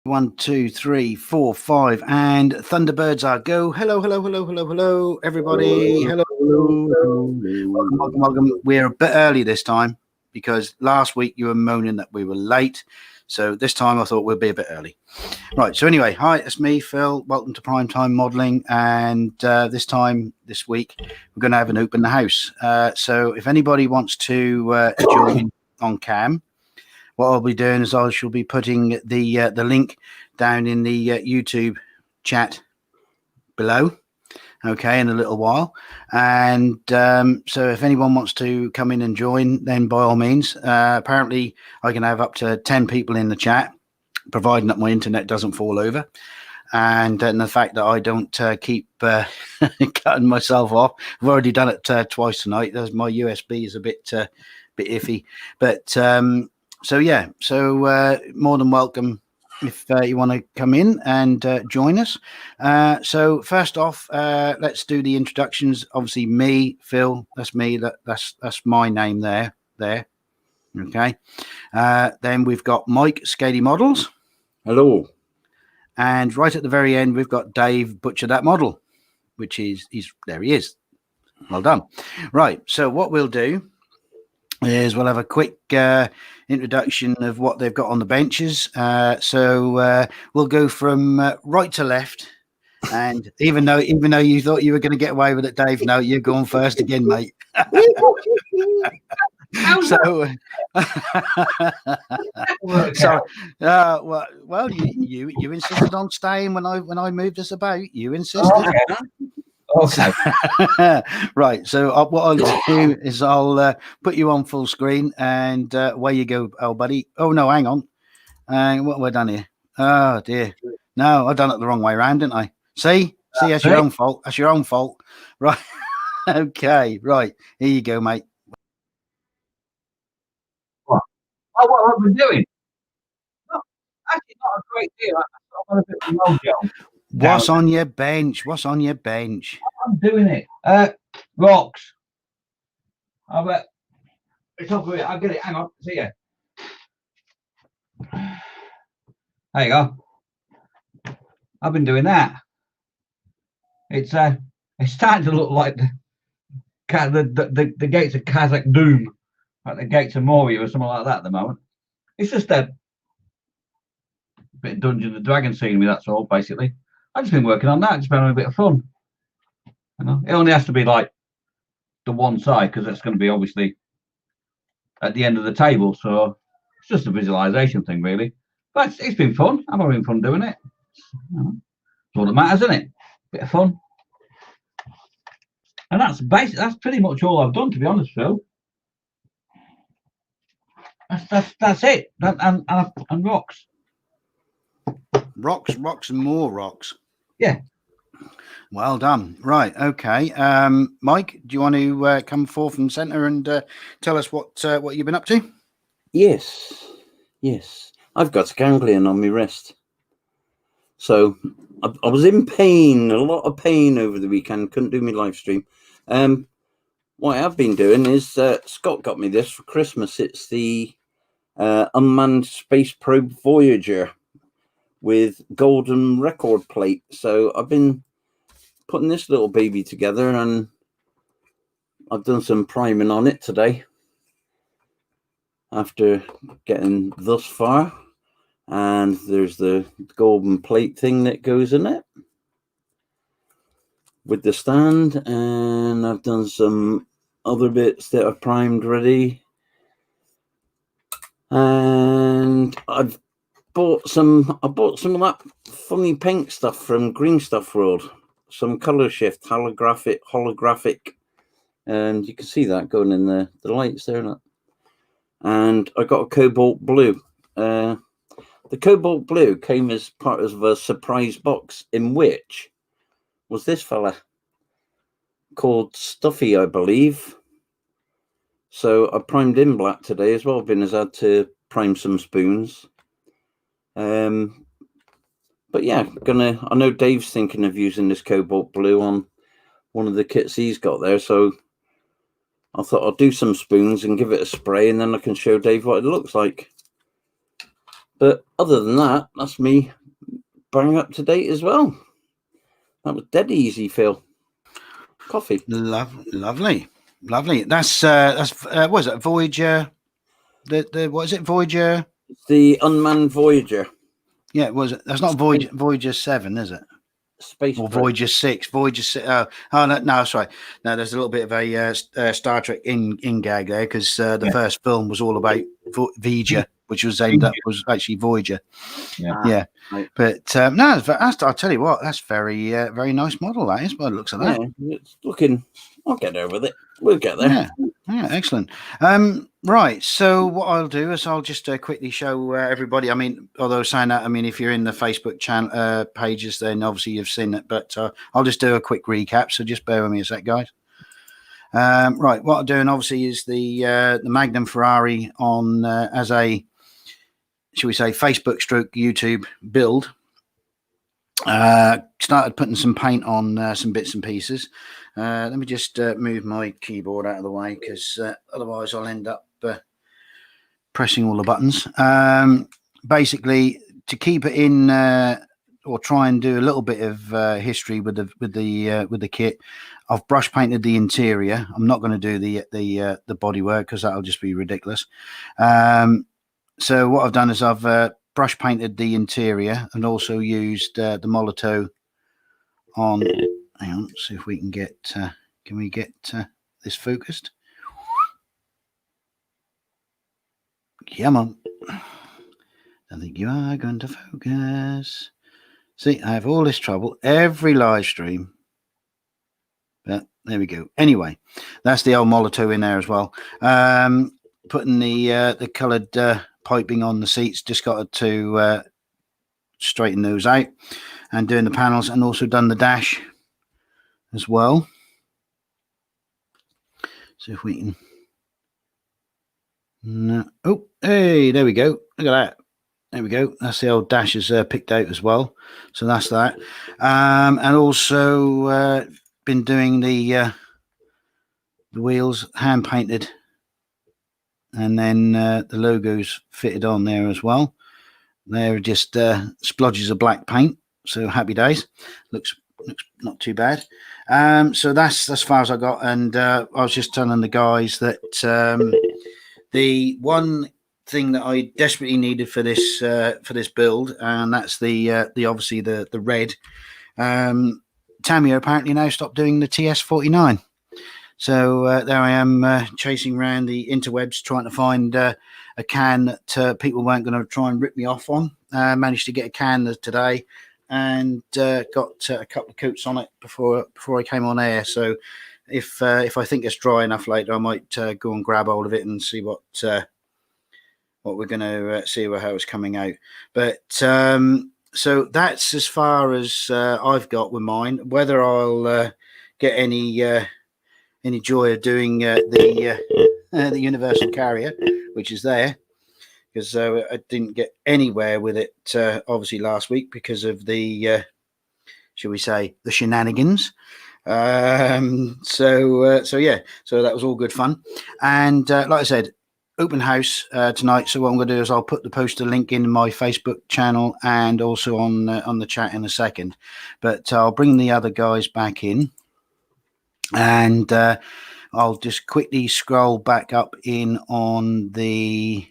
1, 2, 3, 4, 5, and Thunderbirds are go. Hello, hello, hello, hello, hello, everybody. Hello, hello. Welcome, welcome, welcome. We're a bit early this time because last week you were moaning that we were late. So this time I thought we'd be a bit early. Right. So anyway, hi, it's me, Phil. Welcome to Primetime Modelling. And this week, we're going to have an open house. So if anybody wants to join on cam, what I'll be doing is I shall be putting the link down in the YouTube chat below, okay, in a little while. And so if anyone wants to come in and join, then by all means. Apparently, I can have up to 10 people in the chat, providing that my internet doesn't fall over. And the fact that I don't keep cutting myself off. I've already done it twice tonight. My USB is a bit iffy. But so yeah, so more than welcome if you want to come in and join us. So first off, let's do the introductions. Obviously, me, Phil. That's me. That's my name there. Okay. Then we've got Mike, Scady Models. Hello. And right at the very end, we've got Dave, Butcher That Model, which is there he is. Well done. Right. So what we'll do is we'll have a quick introduction of what they've got on the benches. So we'll go from right to left. And even though you thought you were going to get away with it, Dave, no, you're going first again, mate. So well, you insisted on staying when I moved us about. You insisted. Okay. Right. So what I'll do is I'll put you on full screen, and away you go, oh buddy. Oh no, hang on. What have I done here? Oh dear. No, I've done it the wrong way around, didn't I? See, that's your own fault. That's your own fault. Right. Okay. Right. Here you go, mate. What have we doing? No, actually, not a great deal. I'm on a bit of mojo. What's on your bench? What's on your bench? I'm doing it. Rocks. I bet. It's up here. I'll get it. Hang on. See ya. There you go. I've been doing that. It's starting to look like the gates of Kazakh Doom, like the gates of Moria or something like that at the moment. It's just a bit of Dungeons and Dragons scenery, that's all, basically. I've just been working on that, just been having a bit of fun. You know, it only has to be like the one side because it's going to be obviously at the end of the table, so it's just a visualization thing, really. But it's been fun. I'm having fun doing it. You know, that's all that matters, isn't it? Bit of fun. And that's pretty much all I've done, to be honest, Phil. That's it. And rocks. Rocks, and more rocks. Yeah. Well done. Right. Okay. Mike, do you want to come forth from centre and tell us what you've been up to? Yes. I've got a ganglion on my wrist. So I was in pain, a lot of pain over the weekend. Couldn't do my live stream. What I have been doing is Scott got me this for Christmas. It's the unmanned space probe Voyager with golden record plate. So I've been putting this little baby together, and I've done some priming on it today after getting thus far. And there's the golden plate thing that goes in it with the stand, and I've done some other bits that are primed ready, and I bought some of that funny paint stuff from Green Stuff World, some color shift holographic, and you can see that going in the lights there. And I got a cobalt blue. The cobalt blue came as part of a surprise box, in which was this fella called Stuffy, I believe. So I primed in black today as well, being as I had to prime some spoons. But yeah, I know Dave's thinking of using this cobalt blue on one of the kits he's got there, so I thought I'll do some spoons and give it a spray, and then I can show Dave what it looks like. But other than that, that's me bang up to date as well. That was dead easy, Phil. Coffee. Lovely. That's what is it? Voyager. The what is it? Voyager. It's the unmanned Voyager. Yeah, was it? That's not Voyager 7, is it? Space Or Bridge. Voyager 6. Voyager 6. Oh no, that's right. No, there's a little bit of a Star Trek in gag there, because the first film was all about Vija, which was aimed at was actually Voyager. Yeah. Right. But no, that's, I'll tell you what, that's very nice model. That is, by the looks of that. Yeah, it's looking. I'll get there with it. We'll get there. Yeah, excellent. Right, so what I'll do is I'll just quickly show everybody. I mean, although saying that, I mean, if you're in the Facebook channel pages, then obviously you've seen it. But I'll just do a quick recap. So just bear with me a sec, guys. Right, what I'm doing obviously is the Magnum Ferrari on as a, shall we say, Facebook stroke YouTube build. Started putting some paint on some bits and pieces. Let me just move my keyboard out of the way, because otherwise I'll end up pressing all the buttons. Basically, to keep it in, or try and do a little bit of history with the kit, I've brush painted the interior. I'm not going to do the bodywork, because that'll just be ridiculous. So what I've done is I've brush painted the interior, and also used the Molotow on. Hang on, see if we can get. Can we get this focused? Come on. I think you are going to focus. See, I have all this trouble every live stream. But there we go. Anyway, that's the old Molotow in there as well. Putting the coloured piping on the seats. Just got to straighten those out, and doing the panels, and also done the dash as well. So if we can. No. Oh, hey, there we go. Look at that. There we go. That's the old dashes picked out as well. So that's that. And also been doing the wheels hand painted, and then the logos fitted on there as well. They're just splodges of black paint. So happy days. Looks not too bad. So that's as far as I got. And I was just telling the guys that the one thing that I desperately needed for this build, and that's the obviously the red. Tamiya apparently now stopped doing the TS49. So there I am chasing around the interwebs trying to find a can that people weren't going to try and rip me off on. Managed to get a can today, and got a couple of coats on it before I came on air. So if I think it's dry enough later, I might go and grab hold of it and see what we're going to see how it's coming out. But so that's as far as I've got with mine. Whether I'll get any joy of doing the universal carrier, which is there, because I didn't get anywhere with it obviously last week because of the shall we say, the shenanigans. So yeah, so that was all good fun. And like I said, open house tonight. So what I'm going to do is I'll put the poster link in my Facebook channel and also on the chat in a second. But I'll bring the other guys back in, and I'll just quickly scroll back up in on the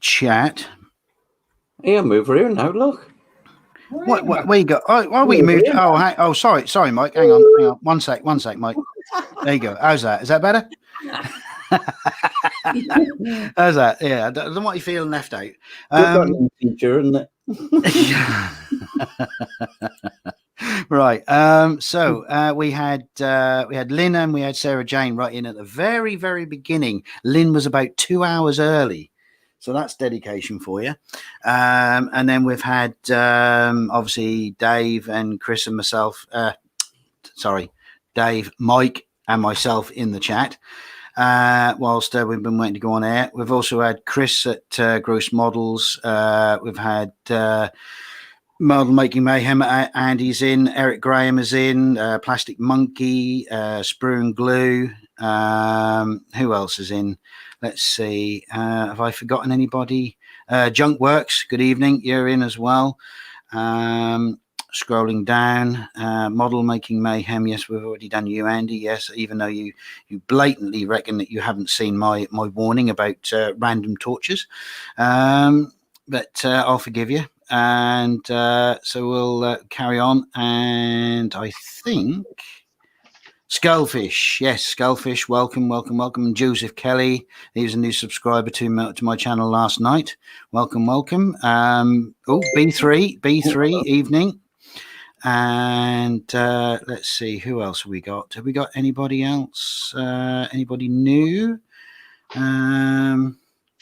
chat. Yeah, move here now. Look. What where you go? Oh, we moved. Oh, sorry, Mike. Hang on. One sec, Mike. There you go. How's that? Is that better? How's that? Yeah, I don't want you feeling left out. Teacher, isn't it? Right. So we had Lynn and we had Sarah Jane right in at the very, very beginning. Lynn was about 2 hours early. So that's dedication for you. And then we've had obviously Dave and Chris and myself. Dave, Mike, and myself in the chat. Whilst we've been waiting to go on air. We've also had Chris at Gross Models. We've had Model Making Mayhem. Andy's in. Eric Graham is in. Plastic Monkey. Sprue and Glue. Who else is in? Let's see. Have I forgotten anybody? Junk Works, good evening. You're in as well. Scrolling down, model making mayhem. Yes, we've already done you, Andy. Yes, even though you blatantly reckon that you haven't seen my warning about random tortures, but I'll forgive you. And so we'll carry on. And I think Skullfish, yes, Skullfish, welcome. And Joseph Kelly, he was a new subscriber to my channel last night. Welcome. B3, evening. And let's see, who else have we got? Have we got anybody else? Anybody new?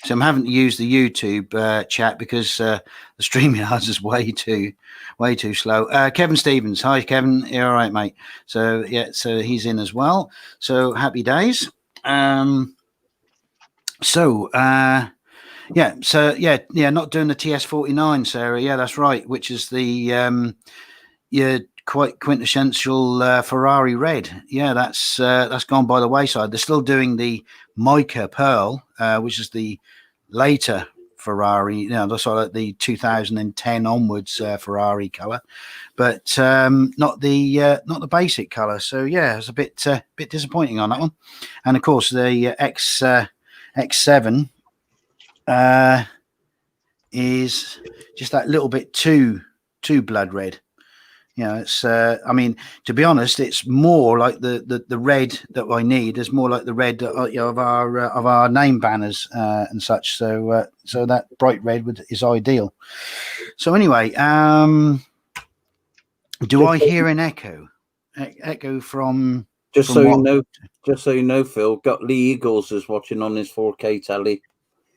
So I'm having to use the YouTube chat because the StreamYard is way too slow. Kevin Stevens, hi Kevin, you're all right, mate. So yeah, so he's in as well. So happy days. Not doing the TS49, Sarah. Yeah, that's right. Which is the quite quintessential Ferrari red. Yeah, that's gone by the wayside. They're still doing the mica pearl, which is the later Ferrari, that's sort of like the 2010 onwards Ferrari color, but not the basic color. So yeah, it's a bit disappointing on that one. And of course the X7 is just that little bit too blood red. It's I mean, to be honest, it's more like the red that I need is more like the red of our name banners and such. So so that bright red is ideal. So anyway, do I hear an echo? Echo from Just so you know, Phil, got Lee Eagles is watching on his 4K telly.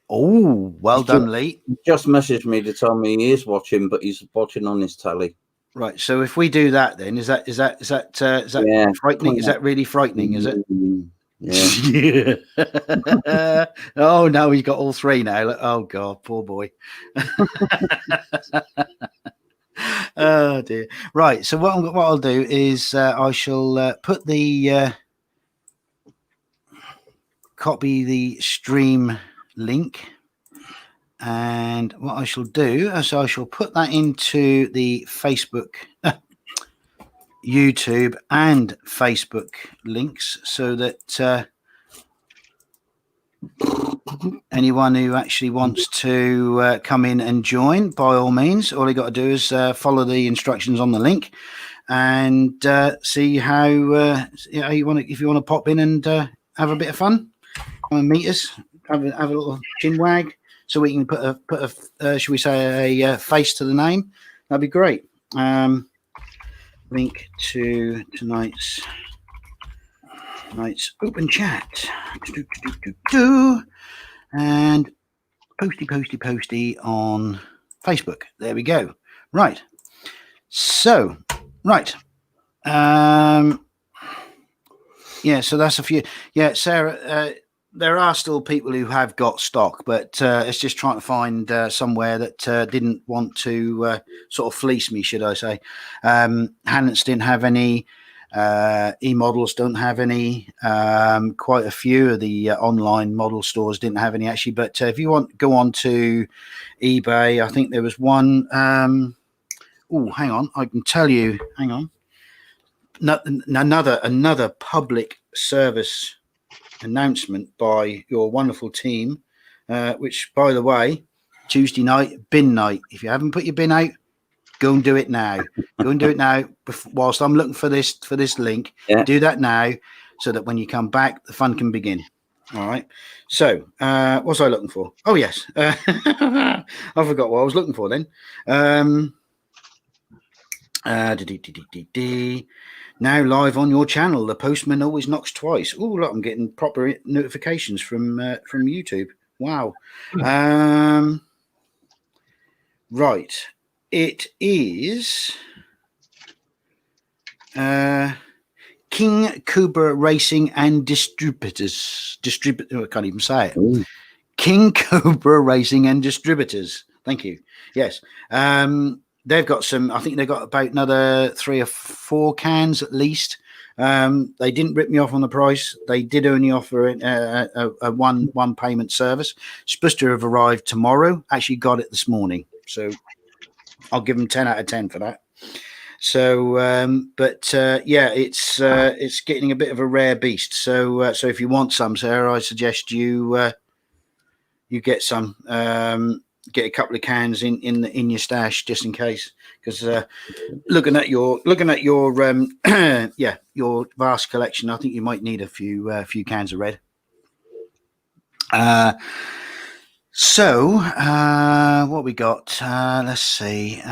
Oh, well done, Lee. Just messaged me to tell me he is watching, but he's watching on his telly. Right. So if we do that, then is that frightening? Is that really frightening? Is it? Yeah. Oh no, he's got all three now. Oh God, poor boy. Oh dear. Right. So what I'll do is I shall put the copy the stream link. And what I shall do is I shall put that into the Facebook, YouTube and Facebook links so that anyone who actually wants to come in and join, by all means, all you got to do is follow the instructions on the link and see how you want to, if you want to pop in and have a bit of fun, come and meet us, have a little chin wag. So we can put a should we say a face to the name? That'd be great. Link to tonight's open chat. And posty on Facebook. There we go. Right. So, right. Yeah, so that's a few. Yeah, Sarah, there are still people who have got stock, but it's just trying to find somewhere that didn't want to sort of fleece me, should I say. Hannets didn't have any. E-models don't have any. Quite a few of the online model stores didn't have any actually. But if you want, go on to eBay. I think there was one. Oh, hang on. I can tell you. Hang on. Another public service announcement by your wonderful team, which, by the way, Tuesday night, bin night. If you haven't put your bin out, go and do it now. Go and do it now. Whilst I'm looking for this link, do that now, so that when you come back, the fun can begin. All right. So, what was I looking for? Oh yes, I forgot what I was looking for then. Now live on your channel. The postman always knocks twice. Oh, look, I'm getting proper notifications from YouTube. Wow. Right. It is King Cobra Racing and Distributors. I can't even say it. Ooh. King Cobra Racing and Distributors. Thank you. Yes. They've got some, I think they've got about another 3 or 4 cans at least They didn't rip me off on the price. They did only offer a one payment service. Supposed to have arrived tomorrow. Actually got it this morning. So I'll give them 10 out of 10 for that. So, yeah, it's getting a bit of a rare beast. So if you want some, Sarah, I suggest you get some. Get a couple of cans in your stash just in case, because looking at your your vast collection, I think you might need a few cans of red. So what we got? Let's see.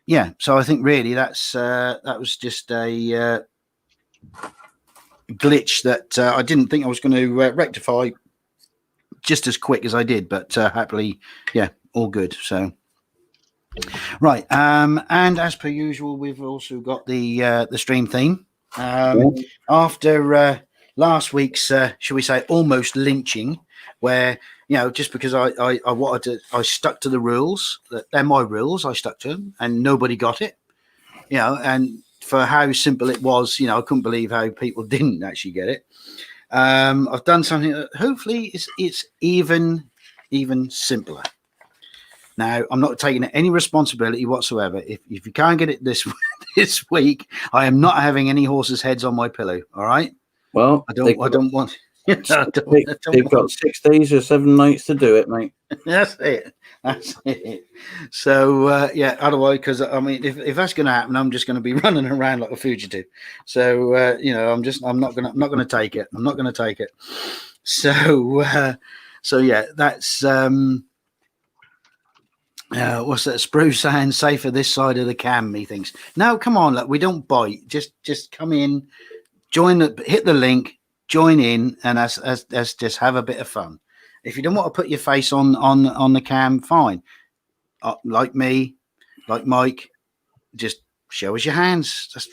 Yeah, so I think really that was just a glitch that I didn't think I was going to rectify just as quick as I did, but happily, yeah, all good. So, right, and as per usual, we've also got the stream theme. After last week's, shall we say, almost lynching, where just because I wanted to, I stuck to the rules. They're my rules. I stuck to them, and nobody got it. And for how simple it was, I couldn't believe how people didn't actually get it. I've done something that hopefully it's even simpler. Now, I'm not taking any responsibility whatsoever. If you can't get it this week, I am not having any horses' heads on my pillow. All right. Well, I don't want. They've got 6 days or 7 nights to do it, mate. That's it. So yeah. Otherwise, because I mean, if that's going to happen, I'm just going to be running around like a fugitive. So I'm not going to take it. I'm not going to take it. So yeah, that's what's that? Spruce saying safer this side of the cam. Methinks. No, come on, look, we don't bite. Just come in, hit the link. Join in, and let's just have a bit of fun. If you don't want to put your face on the cam, fine. Like me, like Mike, just show us your hands. Just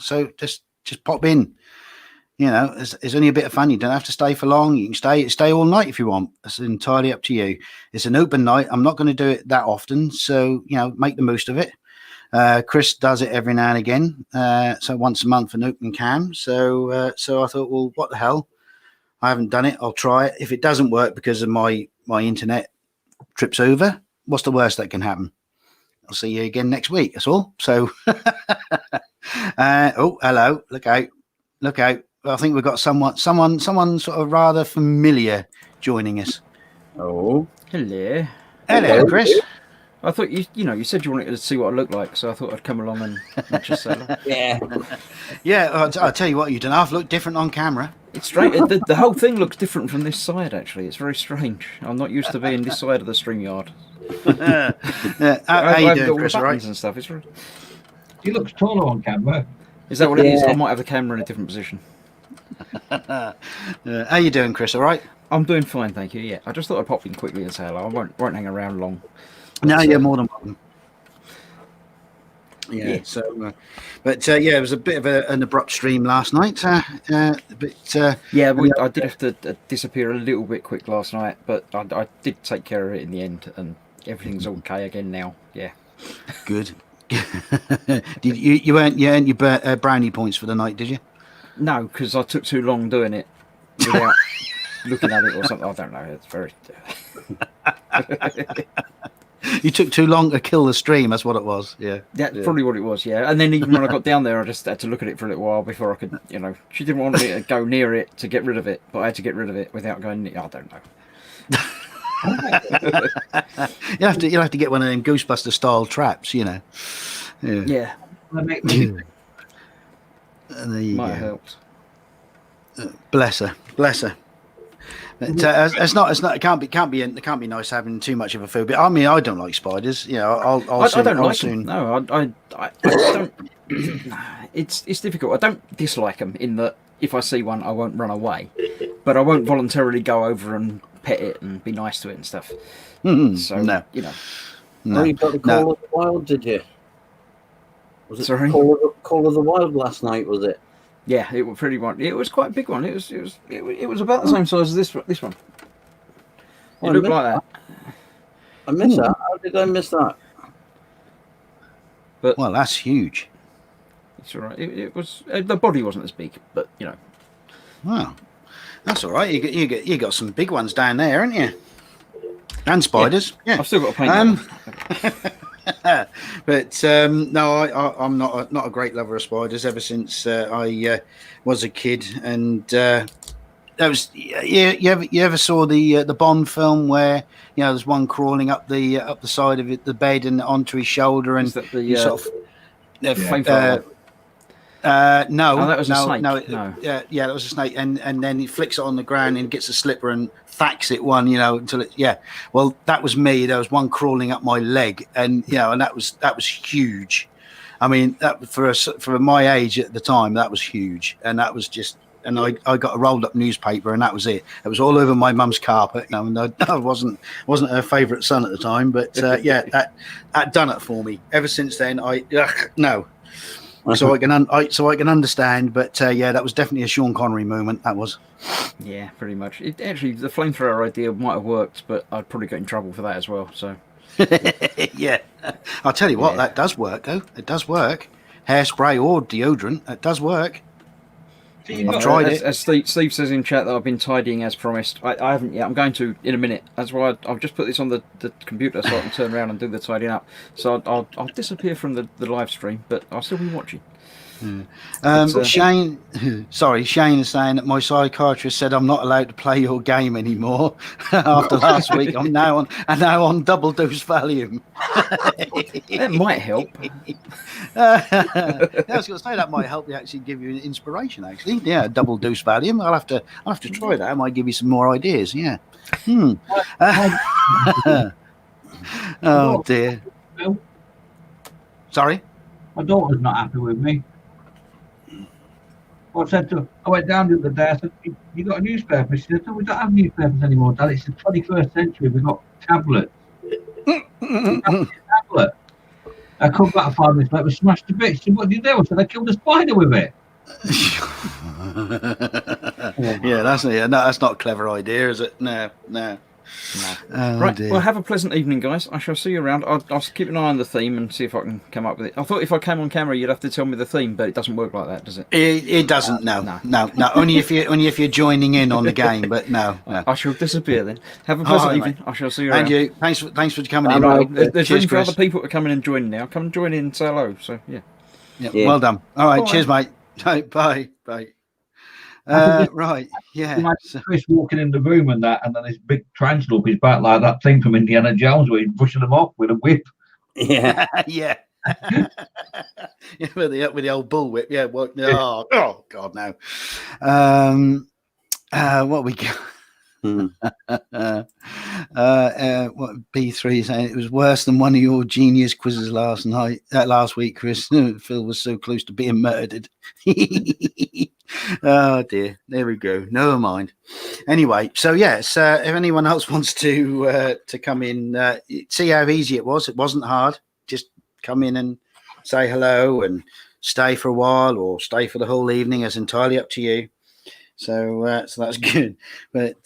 so just pop in. It's only a bit of fun. You don't have to stay for long. You can stay all night if you want. It's entirely up to you. It's an open night. I'm not going to do it that often, so make the most of it. Chris does it every now and again, so once a month an open cam. So I thought, well, what the hell? I haven't done it. I'll try it. If it doesn't work because of my internet trips over, what's the worst that can happen? I'll see you again next week. That's all. So, oh, hello! Look out! I think we've got someone sort of rather familiar joining us. Oh, hello, Chris. I thought you said you wanted to see what I look like, so I thought I'd come along and just say that. Yeah. I'll tell you what, you don't have to look different on camera. It's strange. The whole thing looks different from this side. Actually, it's very strange. I'm not used to being this side of the StreamYard. How you doing, Chris? Right? And stuff. It's He looks taller on camera. Is that what it is? I might have the camera in a different position. How you doing, Chris? All right? I'm doing fine, thank you. Yeah, I just thought I'd pop in quickly and say hello. I won't hang around long. No, you're more than welcome. Yeah. So, it was a bit of an abrupt stream last night. I did have to disappear a little bit quick last night, but I did take care of it in the end, and everything's okay again now. Yeah. Good. Did you earned your brownie points for the night? Did you? No, because I took too long doing it without looking at it or something. I don't know. It's very. You took too long to kill the stream. That's what it was. Yeah. That's probably what it was. Yeah. And then even when I got down there, I just had to look at it for a little while before I could. She didn't want me to go near it to get rid of it, but I had to get rid of it without going. I don't know. You'll have to get one of them Ghostbuster style traps. Yeah. Yeah. And there you Might go. have helped. Bless her. But, it's not. It can't be nice having too much of a phobia. I mean, I don't like spiders. I don't like them. No, I don't. It's difficult. I don't dislike them in that if I see one, I won't run away, but I won't voluntarily go over and pet it and be nice to it and stuff. So no. No, you got the Call of the Wild, did you? Was it Sorry? Call of the Wild last night? Was it? Yeah, it was pretty one. It was quite a big one. It was about the same size as this one. It looked like that. I missed that. How did I miss that? But well, that's huge. It's all right. It was the body wasn't as big, but you know. Wow, that's all right. You got some big ones down there, haven't you? And spiders. Yeah. I've still got to paint that. But no, I'm not a great lover of spiders ever since I was a kid, and that was you ever saw the Bond film where there's one crawling up the side of the bed and onto his shoulder, and Is that the you sort of flamethrower? no, Oh, that was a snake. No. Yeah, that was a snake, and then he flicks it on the ground and gets a slipper and thacks it one, until it. Yeah, well, that was me. There was one crawling up my leg, and and that was huge. I mean, that for my age at the time, that was huge, and that was just. And I got a rolled up newspaper, and that was it. It was all over my mum's carpet. And I wasn't her favourite son at the time, but that done it for me. Ever since then, no. So I can understand, but that was definitely a Sean Connery moment. That was. Yeah, pretty much. Actually, the flamethrower idea might have worked, but I'd probably get in trouble for that as well. So. Yeah, I'll tell you what, that does work though. It does work. Hairspray or deodorant, it does work. I've tried it. As Steve says in chat that I've been tidying as promised. I haven't yet. I'm going to in a minute. That's why I've just put this on the computer so I can turn around and do the tidying up. So I'll disappear from the live stream, but I'll still be watching. Shane is saying that my psychiatrist said I'm not allowed to play your game anymore after last week. I'm now on double dose Valium. That might help. I was going to say that might help you actually give you an inspiration. Actually, yeah, double dose Valium. I'll have to try that. I might give you some more ideas. Yeah. Oh dear. Sorry. My daughter's not happy with me. I went down the other day. I said, "You got a newspaper?" She said, "No, we don't have newspapers anymore, Dad. It's the 21st century. We've got tablets." Tablet. I come back 5 minutes later, smashed to bits. She said, "What did you do?" I said, "I killed a spider with it." Yeah, that's not a clever idea, is it? No. Oh, right. dear. Well, have a pleasant evening, guys. I shall see you around. I'll keep an eye on the theme and see if I can come up with it. I thought if I came on camera, you'd have to tell me the theme, but it doesn't work like that, does it? It doesn't. No. Only if you're joining in on the game, but no. I shall disappear then. Have a pleasant evening. Mate. I shall see you around. And you. Thanks for coming in. Right. There's room for Chris. other people to come in and join now. Come and join in and say hello. So yeah. Well done. All right. Cheers, mate. Bye. Right. Yeah. Chris walking in the room and then this big tarantula up his back like that thing from Indiana Jones where he's brushing them off with a whip. Yeah. Yeah. Yeah, with the old bullwhip. Yeah. What? Oh God, no. What we got? What B3 saying? It was worse than one of your genius quizzes last week, Chris. Phil was so close to being murdered. Oh dear. There we go. Never mind. Anyway, so yes, if anyone else wants to come in, see how easy it was. It wasn't hard. Just come in and say hello and stay for a while or stay for the whole evening. It's entirely up to you. So that's good. But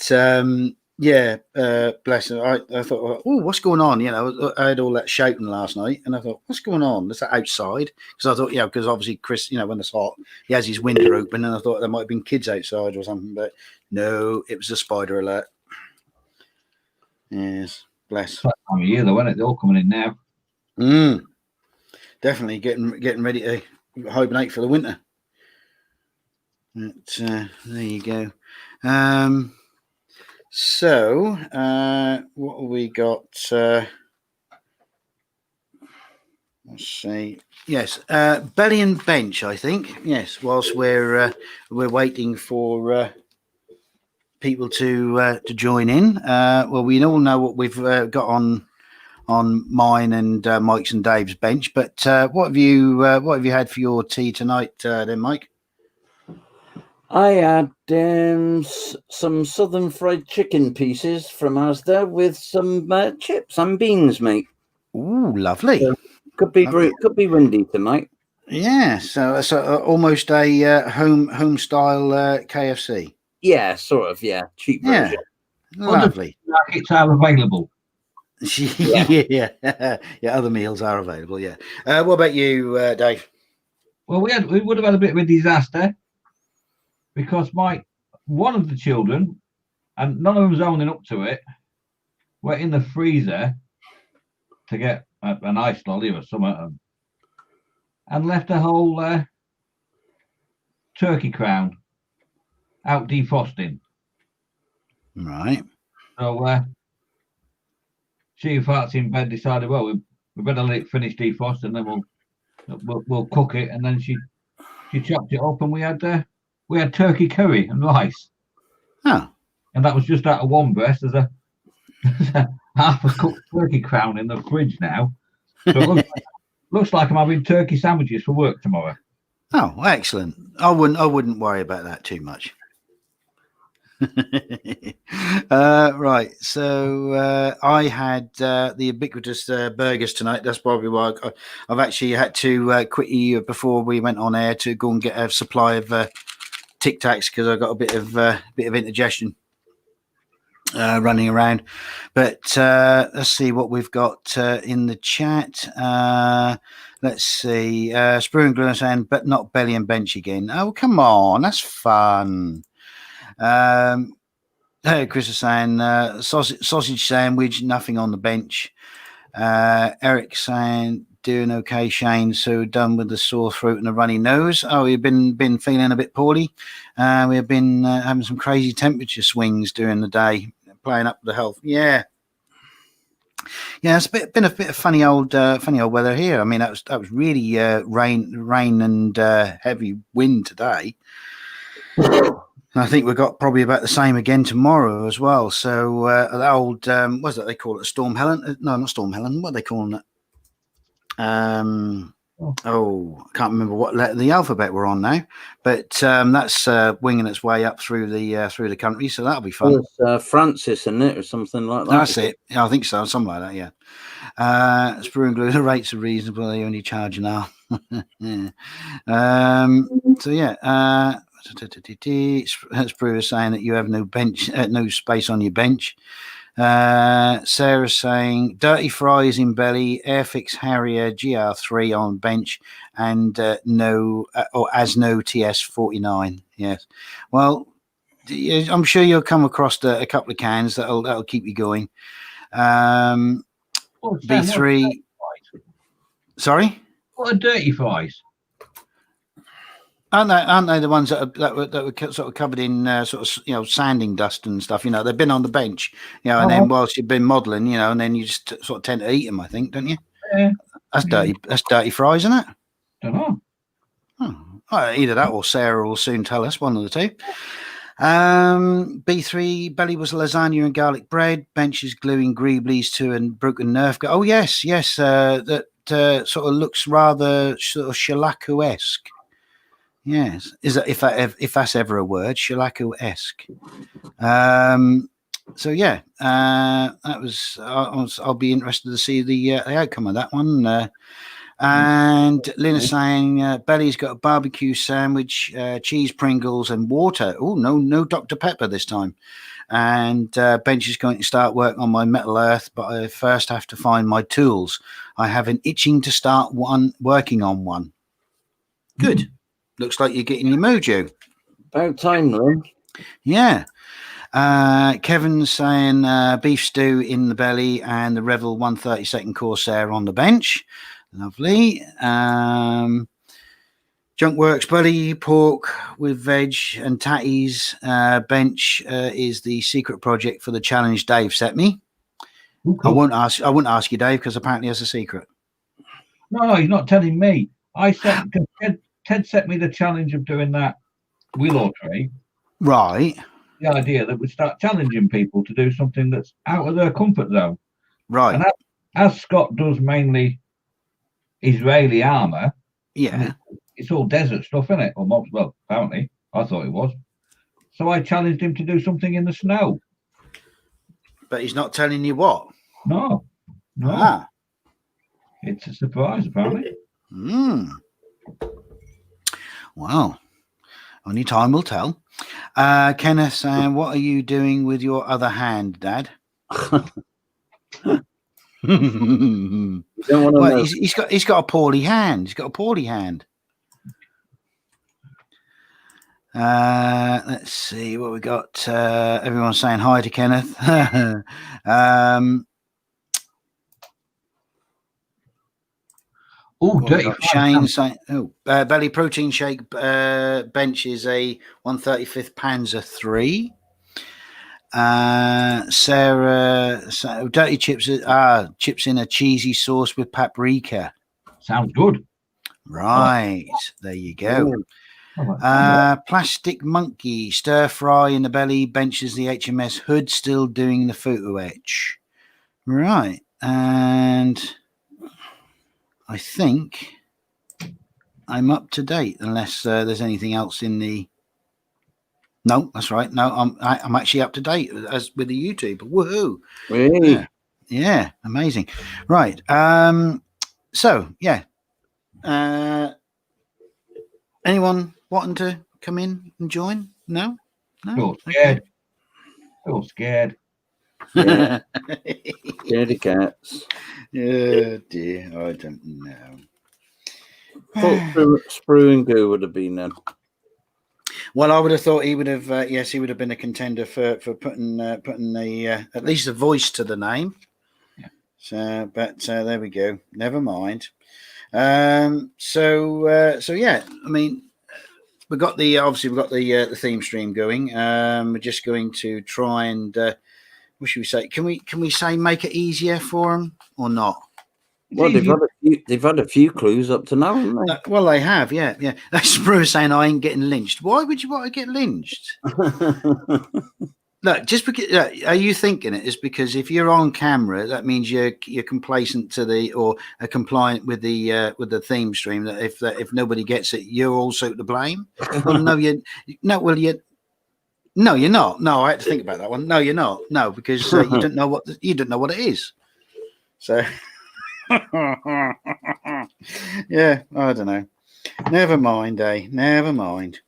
bless her. I thought, oh, what's going on? I had all that shouting last night, and I thought, what's going on? Is that outside? Because I thought, because obviously Chris, when it's hot, he has his window open, and I thought there might have been kids outside or something, but no, it was a spider alert. Yes, bless. That time of year, though, isn't it? They're all coming in now. Definitely getting ready to hibernate for the winter. But, there you go. So what have we got? Let's see. Yes, belly and bench, I think. Yes, whilst we're waiting for people to join in. Well, we all know what we've got on mine and Mike's and Dave's bench. But what have you had for your tea tonight, then, Mike? I had some southern fried chicken pieces from Asda with some chips and beans, mate. Ooh, lovely. So could be windy tonight. Yeah, so it's almost a home style KFC. Yeah, sort of. Yeah, cheap version. Lovely. Markets are available. Yeah. Other meals are available. Yeah. What about you, Dave? Well, we would have had a bit of a disaster because one of the children, and none of them was owning up to it, went in the freezer to get an ice lolly or something, and left a whole turkey crown out defrosting. Right. So she farts in bed decided, well, we better let it finish defrost and then we'll cook it. And then she chopped it up and we had turkey curry and rice. Oh. And that was just out of one breast. There's a half a cooked turkey crown in the fridge now. So it looks like I'm having turkey sandwiches for work tomorrow. Oh, excellent. I wouldn't worry about that too much. Right. So I had the ubiquitous burgers tonight. That's probably why I've actually had to quit you before we went on air to go and get a supply of Tic Tacs because I got a bit of indigestion running around. But let's see what we've got in the chat. Let's see. Sprue and Glue saying, but not belly and bench again. Oh, come on. That's fun. Chris is saying sausage sandwich, nothing on the bench. Eric saying doing okay, Shane. So done with the sore throat and a runny nose. Oh, we've been feeling a bit poorly. We've been having some crazy temperature swings during the day, playing up the health. Yeah, it's been a bit of funny old weather here. I mean, that was really rain and heavy wind today. I think we've got probably about the same again tomorrow as well. So that old what's that they call it? Storm Helen? No, not Storm Helen. What are they calling it? I can't remember what letter the alphabet we're on now. But that's winging its way up through the country. So that'll be fun. It's Francis, isn't it, or something like that? That's it. Yeah, I think so. Something like that. Yeah. Sprue and Glue, the rates are reasonable. They only charge an hour. So yeah. Sprue is saying that you have no bench, no space on your bench. Sarah's saying dirty fries in belly, Airfix Harrier GR3 on bench, and no TS49. Yes. Well, I'm sure you'll come across a couple of cans that'll keep you going. B3. Sorry. What are dirty fries? Aren't they the ones that were sort of covered in sanding dust and stuff? You know, they've been on the bench, and then whilst you've been modelling, and then you just sort of tend to eat them. I think, don't you? Yeah. That's dirty. That's dirty fries, isn't it? Don't know. Well, either that or Sarah will soon tell us. One of the two. B3 belly was lasagna and garlic bread. Bench is gluing Greeblies to and broken Nerf. Oh yes. That sort of looks rather sort of shellaco-esque. Yes, is that if that's ever a word, shellaco-esque. So yeah, that was. I'll be interested to see the outcome of that one. And Lynn saying Belly's got a barbecue sandwich, cheese Pringles, and water. Oh no Dr Pepper this time. And Bench is going to start work on my Metal Earth, but I first have to find my tools. I have an itching to start working on one. Good. Looks like you're getting your mojo. About time, Lynn. Yeah. Kevin's saying beef stew in the belly and the Revel 132nd Corsair on the bench. Lovely. Junkworks Buddy, pork with veg and tatties. Bench is the secret project for the challenge Dave set me. Ooh, cool. I wouldn't ask you, Dave, because apparently it's a secret. No, he's not telling me. Ted set me the challenge of doing that wheel tray. Right. The idea that we start challenging people to do something that's out of their comfort zone. Right. And as Scott does mainly Israeli armor. Yeah. It's all desert stuff, isn't it? Well, apparently. I thought it was. So I challenged him to do something in the snow. But he's not telling you what? No. Ah. It's a surprise, apparently. Wow. Only time will tell. Kenneth saying, what are you doing with your other hand, Dad? Well, he's got a poorly hand. He's got a poorly hand. Let's see what we got. Everyone's saying hi to Kenneth. Oh, dirty. Shane saying, belly protein shake bench is a 135th Panzer 3. Sarah, dirty chips chips in a cheesy sauce with paprika. Sounds good. Right, there you go. Plastic monkey stir fry in the belly benches the HMS Hood, still doing the photo etch. Right, and I think I'm up to date, unless there's anything else in the. No, that's right. No, I'm actually up to date as with the YouTube. Woohoo! Really? Yeah, amazing. Right. So yeah. Anyone wanting to come in and join? No. Feel scared. Feel scared. Yeah. Scaredy cats. Oh dear, I don't know. Thought Sprue and Goo would have been then. Well, I would have thought he would have. Yes, he would have been a contender for putting the at least a voice to the name. Yeah. So, but there we go. Never mind. So yeah. I mean, we've got the theme stream going. We're just going to try and what should we say? Can we say make it easier for them or not? Well, they've had a few clues up to now, haven't they? Well, they have, yeah. That's Bruce saying I ain't getting lynched. Why would you want to get lynched? Look, just because are you thinking it is because if you're on camera, that means you're complacent to the or are compliant with the theme stream. That if nobody gets it, you're also to blame. Well, no, you're not. No, I had to think about that one. No, you're not. No, because you don't know what it is. So. Yeah, I don't know. Never mind, Never mind.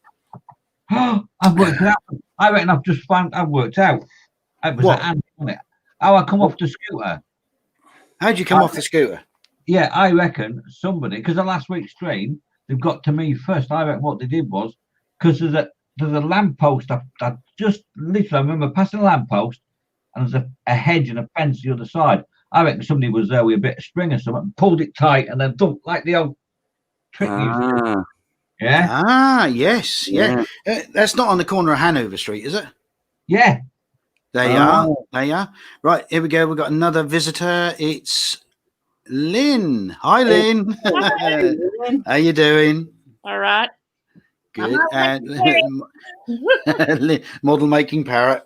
I've worked out. I reckon I've worked out. It was what? an ant on it. How I come off the scooter. How'd you come off the scooter? Yeah, I reckon somebody, because the last week's stream, they've got to me first. I reckon what they did was, because there's a lamppost. I just literally, I remember passing a lamppost, and there's a hedge and a fence the other side. I reckon somebody was there with a bit of string or something, pulled it tight, and then dumped like the old trick music. Yeah. Ah, yes, yeah. That's not on the corner of Hanover Street, is it? Yeah. They are. Right, here we go. We've got another visitor. It's Lynn. Hi, Lynn. Hi. How you doing? All right. Good. Model making parrot.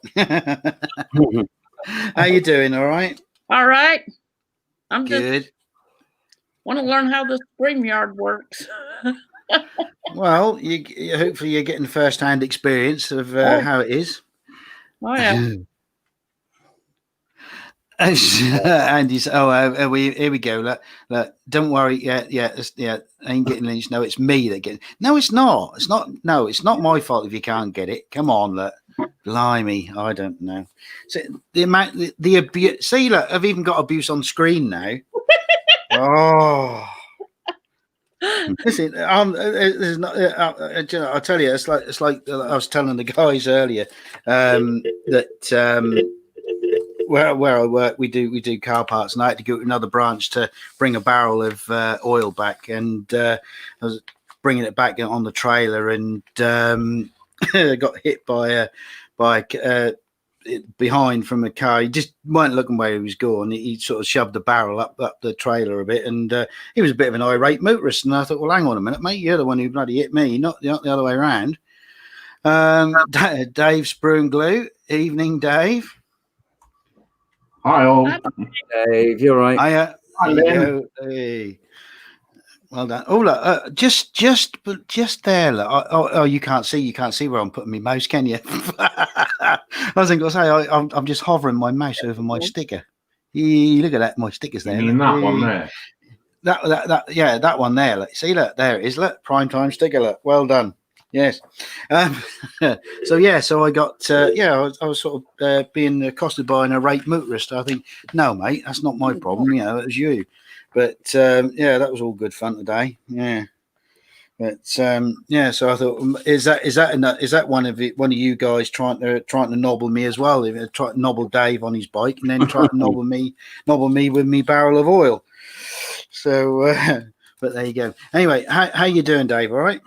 How you doing? All right. All right. I'm good. Just want to learn how the StreamYard works. Well, hopefully you're getting first-hand experience of how it is. Oh yeah. Andy's. Here we go. Look, don't worry. Yeah. I ain't getting lynched. No, it's me that getting. No, it's not. It's not. No, it's not my fault if you can't get it. Come on, look. Blimey, I don't know. So the amount, the abuse. See, look, I've even got abuse on screen now. Oh. Listen, there's not. I'll tell you, it's like I was telling the guys earlier that where I work, we do car parts, and I had to go to another branch to bring a barrel of oil back, and I was bringing it back on the trailer, and got hit by behind from a car. He just weren't looking where he was going. He sort of shoved the barrel up the trailer a bit, and he was a bit of an irate motorist. And I thought, well, hang on a minute, mate, you're the one who bloody hit me, not the other way around. Dave Sprue and Glue. Evening, Dave. Hi all. Dave, you're right. Hi, hey. Well done. Oh, look, just there. Look. Oh, you can't see where I'm putting my mouse, can you? I was going to say, I'm just hovering my mouse over my sticker. Look at that, my sticker's there. You mean that one there? That one there. Look, see, look, there it is. Look, prime time sticker. Look, well done. Yes. So I got I was sort of being accosted by an irate motorist. I think, no, mate, that's not my problem. It was you. But that was all good fun today. Yeah. But yeah, so I thought, is that one of you guys trying to nobble me as well? Try to nobble Dave on his bike, and then try to nobble me with me barrel of oil. So, but there you go. Anyway, how you doing, Dave? All right?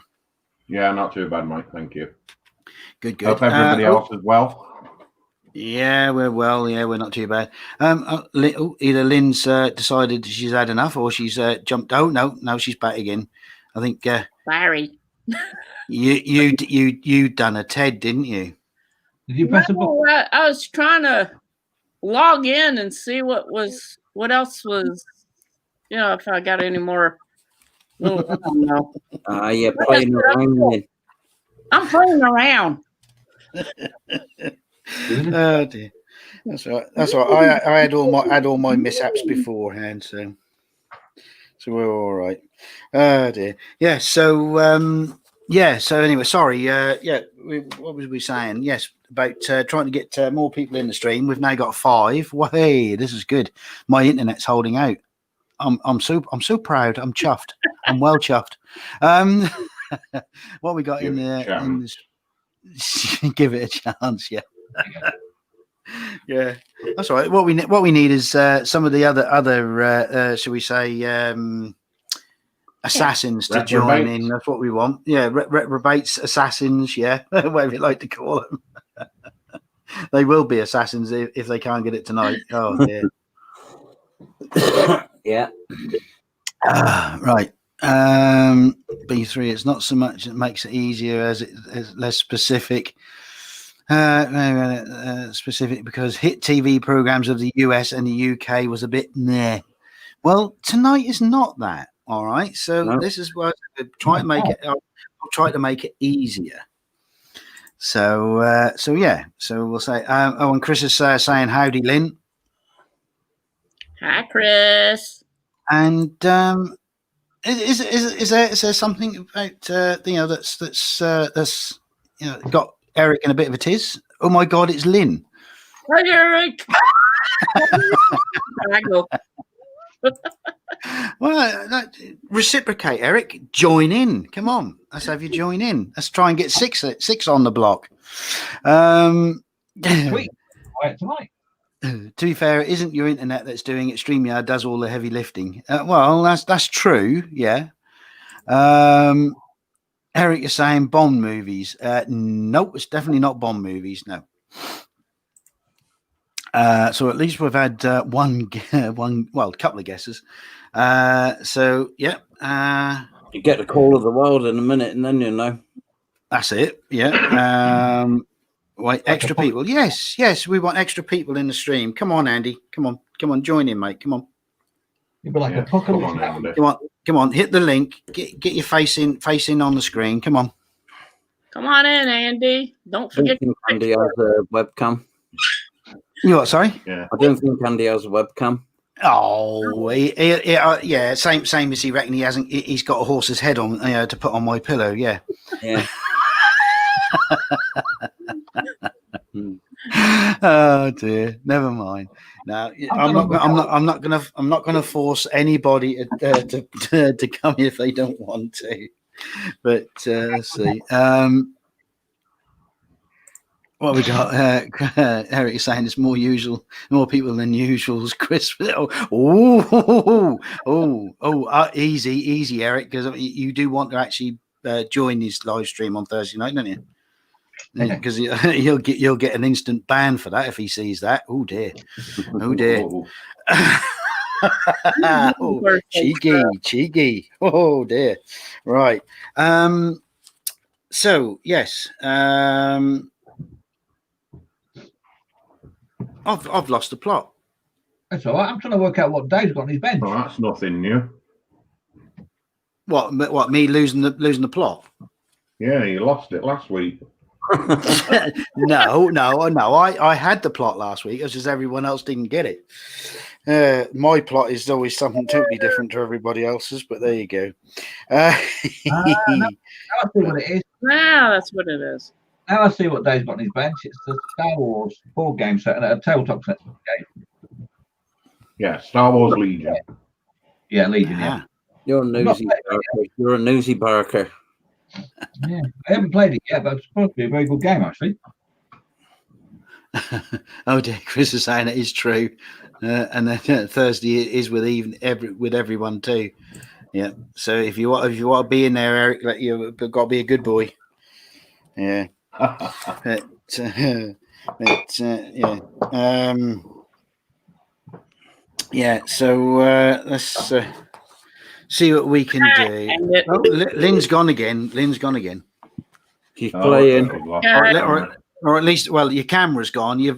Yeah, not too bad, Mike. Thank you. Good. Hope everybody else is well. Yeah, we're well. Yeah, we're not too bad. Either Lynn's decided she's had enough, or she's jumped out. No, she's back again. I think. Sorry. You done a TED, didn't you? Did you press a button? No, I was trying to log in and see what else was, if I got any more. Little, I don't know. Yeah, playing around. I'm playing around. Oh dear. That's right. I had all my mishaps beforehand, so we're all right. Oh dear. Yeah. So So anyway, sorry. What was we saying? Yes, about trying to get more people in the stream. We've now got 5. Well, hey, this is good. My internet's holding out. I'm so proud. I'm chuffed. I'm well chuffed. What we got in this? Give it a chance. Yeah. Yeah, that's all right. What we need is some of the other shall we say assassins to join in. That's what we want. Yeah, reprobates, assassins. Yeah, whatever you like to call them. They will be assassins if they can't get it tonight. Oh dear. Yeah. Right. B3. It's not so much that makes it easier as it's less specific. Specific because hit TV programs of the US and the UK was a bit meh. Well, tonight is not that. All right. So this is what I'll try to make it. I'll try to make it easier. So yeah. So we'll say. And Chris is saying howdy, Lynn. Hi, Chris. And is there something about that's got Eric in a bit of a tiz? Oh my God, it's Lynn. Hi, Eric. I go. Well, reciprocate, Eric. Join in. Come on, let's have you join in. Let's try and get six on the block. Sweet. Tonight. To be fair, it isn't your internet that's doing it. StreamYard does all the heavy lifting. Well, that's true. Yeah. Eric is saying Bond movies. Nope, it's definitely not Bond movies. No. So at least we've had a couple of guesses. So yeah. You get the call of the world in a minute, and then you know. That's it. Yeah. Wait, extra people. Yes, we want extra people in the stream. Come on, Andy. Come on, join in, mate. Come on. You'd be like a apocalypse. Come on, hit the link. Get your face in on the screen. Come on. Come on in, Andy. Don't forget. Andy has a webcam. You what? Sorry. Yeah. I don't think Andy has a webcam. Oh, yeah. Same as he reckon he hasn't. He's got a horse's head on to put on my pillow. Yeah. Yeah. Oh dear, never mind. Now I'm not gonna force anybody to come if they don't want to. But let's see. What we got? Eric is saying it's more people than usuals. Chris, easy, Eric, because you do want to actually join this live stream on Thursday night, don't you? Because you'll get an instant ban for that if he sees that. Oh dear. Oh, cheeky. Oh dear. Right. So yes. I've lost the plot. That's all right. I'm trying to work out what Dave's got on his bench. Well, that's nothing new. What? Me losing the plot? Yeah, you lost it last week. No. I had the plot last week. It's just everyone else didn't get it. My plot is always something totally different to everybody else's, but there you go. No, I see what it is. Wow, that's what it is. Now I see what Dave's got on his bench. It's the Star Wars board game set and a tabletop set game. Yeah, Star Wars Legion. Yeah, Legion. Yeah. You're a nosy Barker. Yeah, I haven't played it yet, but it's supposed to be a very good game, actually. Oh dear, Chris is saying it is true, and then Thursday is with everyone too. Yeah. So if you want to be in there, Eric, like you've got to be a good boy. Yeah. But, yeah. Yeah. So let's see what we can do. Oh, Lynn's gone again. She's Oh, playing. Or at least, well, your camera's gone. Your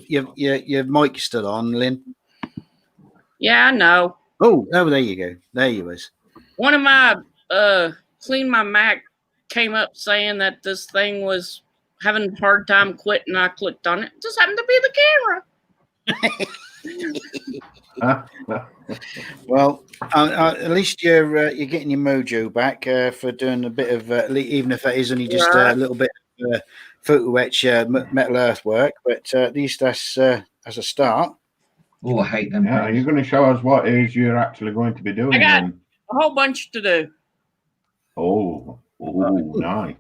mic's still on, Lynn. Yeah, I know. Oh, there you go. There you was. One of my Clean My Mac came up saying that this thing was having a hard time quitting. I clicked on it. It just happened to be the camera. Well, at least you're getting your mojo back for doing a bit of, even if that is only just a little bit of photo etch metal earth work, but at least that's as a start. Oh, I hate them. Yeah, are you going to show us what it is you're actually going to be doing? I got then? a whole bunch to do. Oh, nice.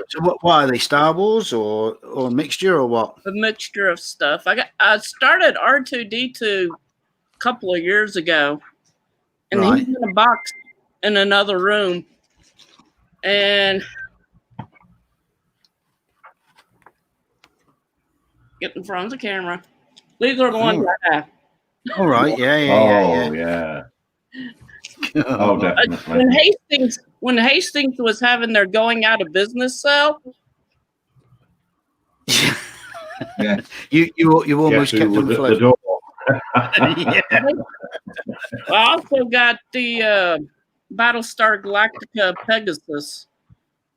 So what are they? Star Wars or a mixture or what? A mixture of stuff. I started R2D2 a couple of years ago, and Right. he's in a box in another room, and get in front of the camera. These are the ones I have. All right. Yeah. Oh, definitely. When Hastings was having their going out of business sale, Yeah. You almost kept them the afloat. door. Yeah. I also got the Battlestar Galactica Pegasus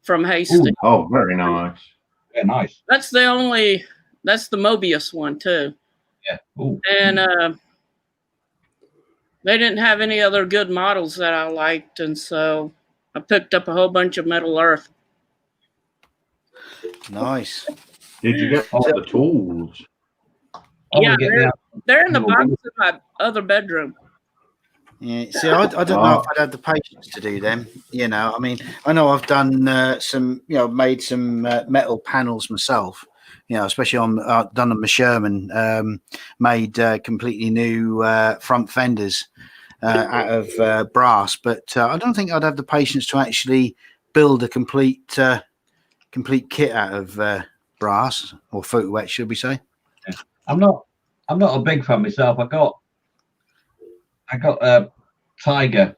from Hastings. Oh, very nice. Yeah, nice. That's the Mobius one too. Yeah. Ooh. And they didn't have any other good models that I liked, and so I picked up a whole bunch of Metal Earth. Nice. Did you get all the tools? Yeah, they're in the box in my other bedroom. Yeah. See, I don't know if I'd have the patience to do them. You know, I mean, I know I've done made some metal panels myself. You know, especially done on my Sherman, made completely new front fenders out of brass. But I don't think I'd have the patience to actually build a complete kit out of brass or photo etch, should we say? Yeah. I'm not a big fan myself. I got a Tiger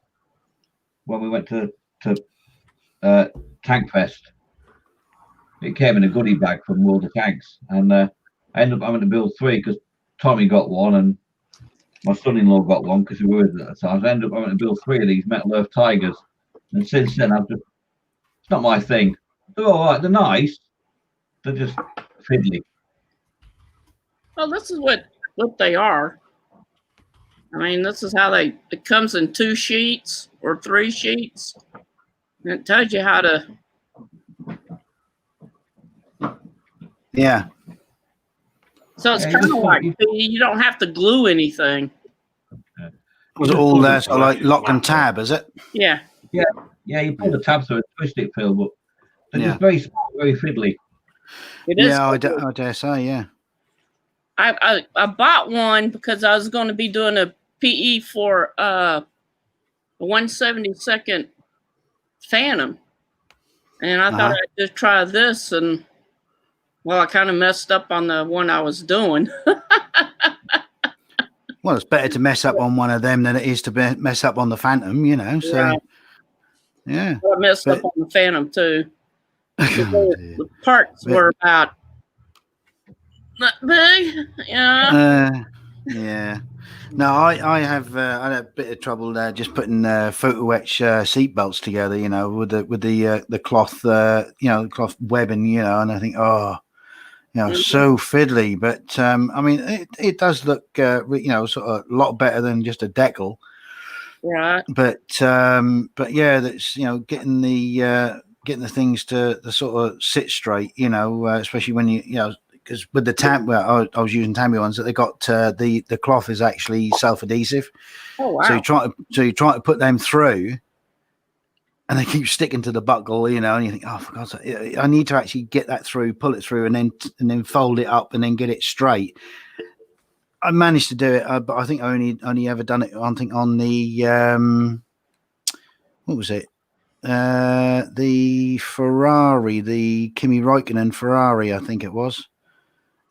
when we went to Tank Fest. It came in a goodie bag from World of Tanks, and I ended up having to build 3 because Tommy got one and my son-in-law got one because we were at the time. So I ended up having to build 3 of these Metal Earth Tigers, and since then it's not my thing. They're all right. They're nice. They're just fiddly. Well, this is what they are. I mean, this is how it comes in 2 sheets or 3 sheets, and it tells you how to. Yeah. So it's kind of like you don't have to glue anything. Was it all there, so like lock and tab, is it? Yeah. Yeah, you pull the tabs through and twist it, Phil, but they're just very small, very fiddly. It is. Yeah, I dare say, yeah. I bought one because I was going to be doing a PE for a 172nd Phantom, and I thought I'd just try this, and well, I kind of messed up on the one I was doing. Well, it's better to mess up on one of them than it is to mess up on the Phantom, you know. So, yeah. I messed up on the Phantom too. The parts were about that big, yeah. Yeah. No, I have had a bit of trouble just putting photo etch seat belts together, you know, with the cloth, cloth webbing, you know, and I think, so fiddly. But I mean, it does look, sort of a lot better than just a decal. Right. But yeah, that's getting the things to sort of sit straight, especially when because with the I was using Tammy ones that they got the cloth is actually self-adhesive. Oh wow! So you try to put them through, and they keep sticking to the buckle, you know, and you think, oh, for God's sake, I need to actually get that through, pull it through, and then fold it up and then get it straight. I managed to do it, but I think I only ever done it. I think on the what was it? The Ferrari, the Kimi Räikkönen Ferrari, I think it was.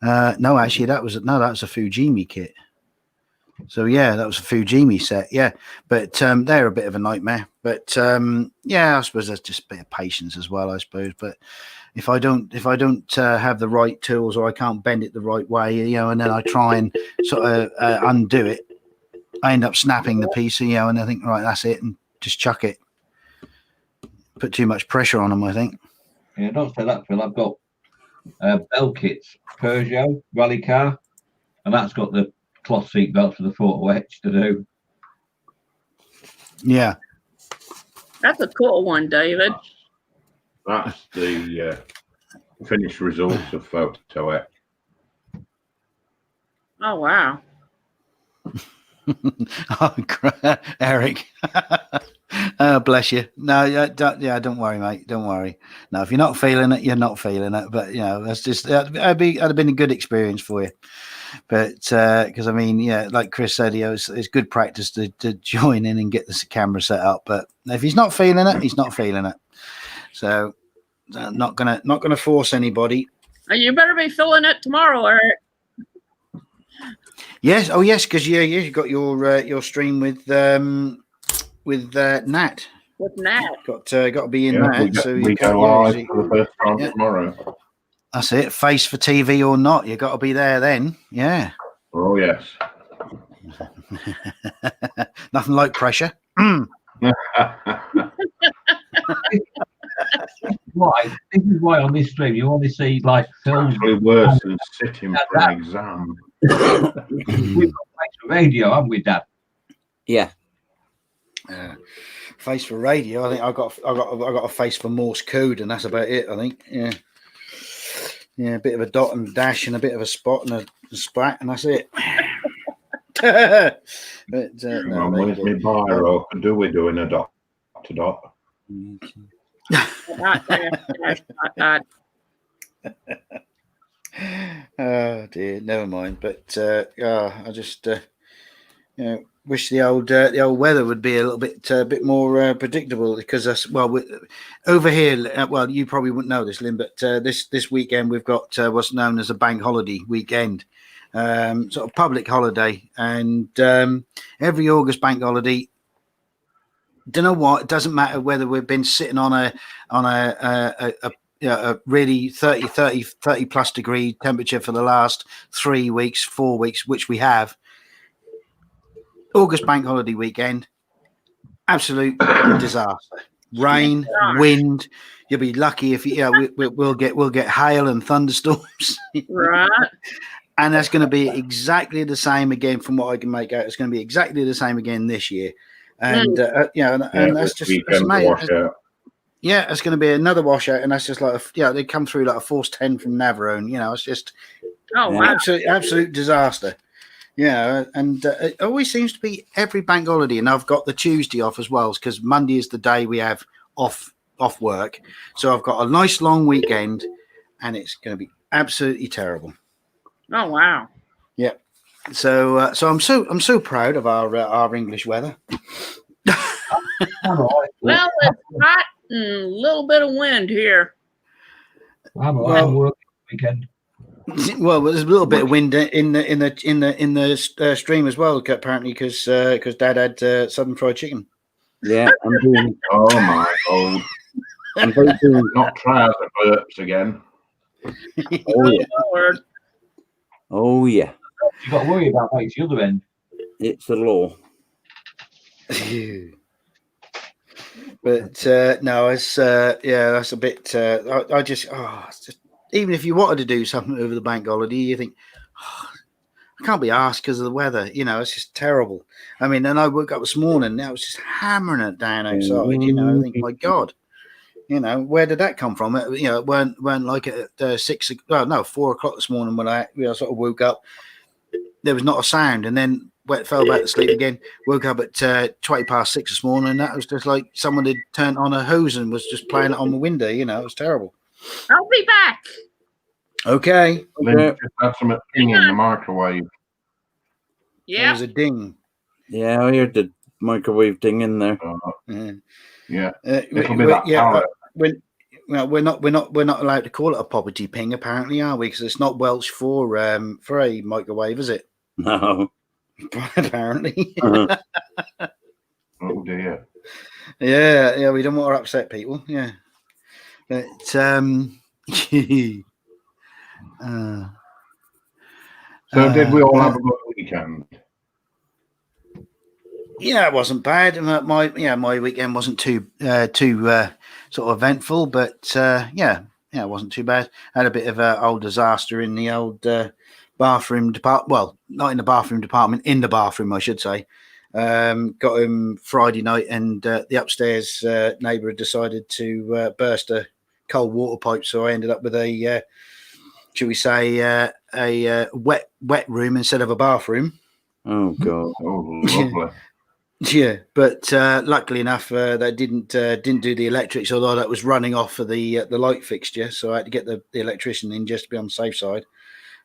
No, actually, that was a Fujimi kit. So yeah, that was a Fujimi set. Yeah, but they're a bit of a nightmare. But yeah, I suppose that's just a bit of patience as well. I suppose, but if I don't have the right tools or I can't bend it the right way, you know, and then I try and sort of undo it, I end up snapping the piece, you know, and I think, right, that's it, and just chuck it. Put too much pressure on them, I think. Yeah, don't say that, Phil. I've got bell kits, Peugeot rally car, and that's got the cloth seat belts for the photo etch to do. Yeah, That's a cool one, David. That's the finished results of photo etch. Oh wow. Oh, Eric. Oh, bless you. No, don't worry, mate. Don't worry. No, if you're not feeling it, you're not feeling it. But you know, that's just that'd have been a good experience for you. But because I mean, yeah, like Chris said, it's good practice to join in and get the camera set up. But if he's not feeling it, he's not feeling it. So not gonna force anybody. You better be feeling it tomorrow, Eric. Yes. Oh, yes. Because you got your stream with Nat. With Nat. Got to be in that. We go live for the first time tomorrow. That's it. Face for TV or not, you got to be there then. Yeah. Oh yes. Nothing like pressure. This is why on this stream you only see like films. Actually worse than sitting for an exam. We've got radio, haven't we, Dad? Yeah. Face for radio. I think I got a face for Morse code, and that's about it. I think. Yeah. Yeah, a bit of a dot and dash and a bit of a spot and a splat, and that's it. But No, where's my biro? And do we doing a dot to dot? Oh dear, never mind. But I just wish the old weather would be a little bit more predictable, because over here. Well, you probably wouldn't know this, Lynn, but this weekend we've got what's known as a bank holiday weekend, sort of public holiday, and every August bank holiday. Don't know what, it doesn't matter whether we've been sitting on a really 30 plus degree temperature for the last 3 weeks, 4 weeks, which we have. August bank holiday weekend, absolute disaster. Rain, wind. You'll be lucky if we'll get hail and thunderstorms. Right. And that's going to be exactly the same again, from what I can make out. It's going to be exactly the same again this year. And and that's just amazing. Yeah, it's going to be another washout, and that's just like they come through like a force 10 from Navarone. You know, it's just absolute disaster. Yeah, and it always seems to be every bank holiday, and I've got the Tuesday off as well, because Monday is the day we have off work. So I've got a nice long weekend, and it's going to be absolutely terrible. Oh wow! Yeah. So I'm so proud of our English weather. Well, it's hot and a little bit of wind here. I'm working weekend. Well, there's a little bit of wind in the stream as well, apparently, because Dad had Southern fried chicken. Yeah, I'm doing. Oh my God! I'm doing not trouser burps again. Oh yeah. Lord. Oh yeah. You got to worry about that. It's the other end. It's the law. But no, it's that's a bit. It's just, even if you wanted to do something over the bank holiday, you think, I can't be asked because of the weather. You know, it's just terrible. I mean, and I woke up this morning, now it's just hammering it down outside. You know, I think, my God, you know, where did that come from? You know, it weren't like at 4 o'clock this morning when I sort of woke up. There was not a sound, and then fell back to sleep again. Woke up at 6:20 this morning, and that was just like someone had turned on a hose and was just playing it on the window. You know, it was terrible. I'll be back. Okay. Lynn just had some thing in the microwave. Yeah. There's a ding. Yeah, I heard the microwave ding in there. Yeah. It'll be that palette. We're not allowed to call it a poppity ping, apparently, are we? Because it's not Welsh for a microwave, is it? No. Apparently. Oh dear. Yeah, we don't want to upset people. Yeah. But so did we all have a good weekend? Yeah, it wasn't bad. My weekend wasn't too sort of eventful, but yeah, it wasn't too bad. I had a bit of an old disaster in the old bathroom department. Well, not in the bathroom department, in the bathroom, I should say. Got him Friday night, and the upstairs neighbour had decided to burst a cold water pipe, so I ended up with a, should we say, a wet room instead of a bathroom. Oh God! Oh, lovely. Yeah, but luckily enough, they didn't do the electrics, although that was running off of the light fixture, so I had to get the electrician in just to be on the safe side.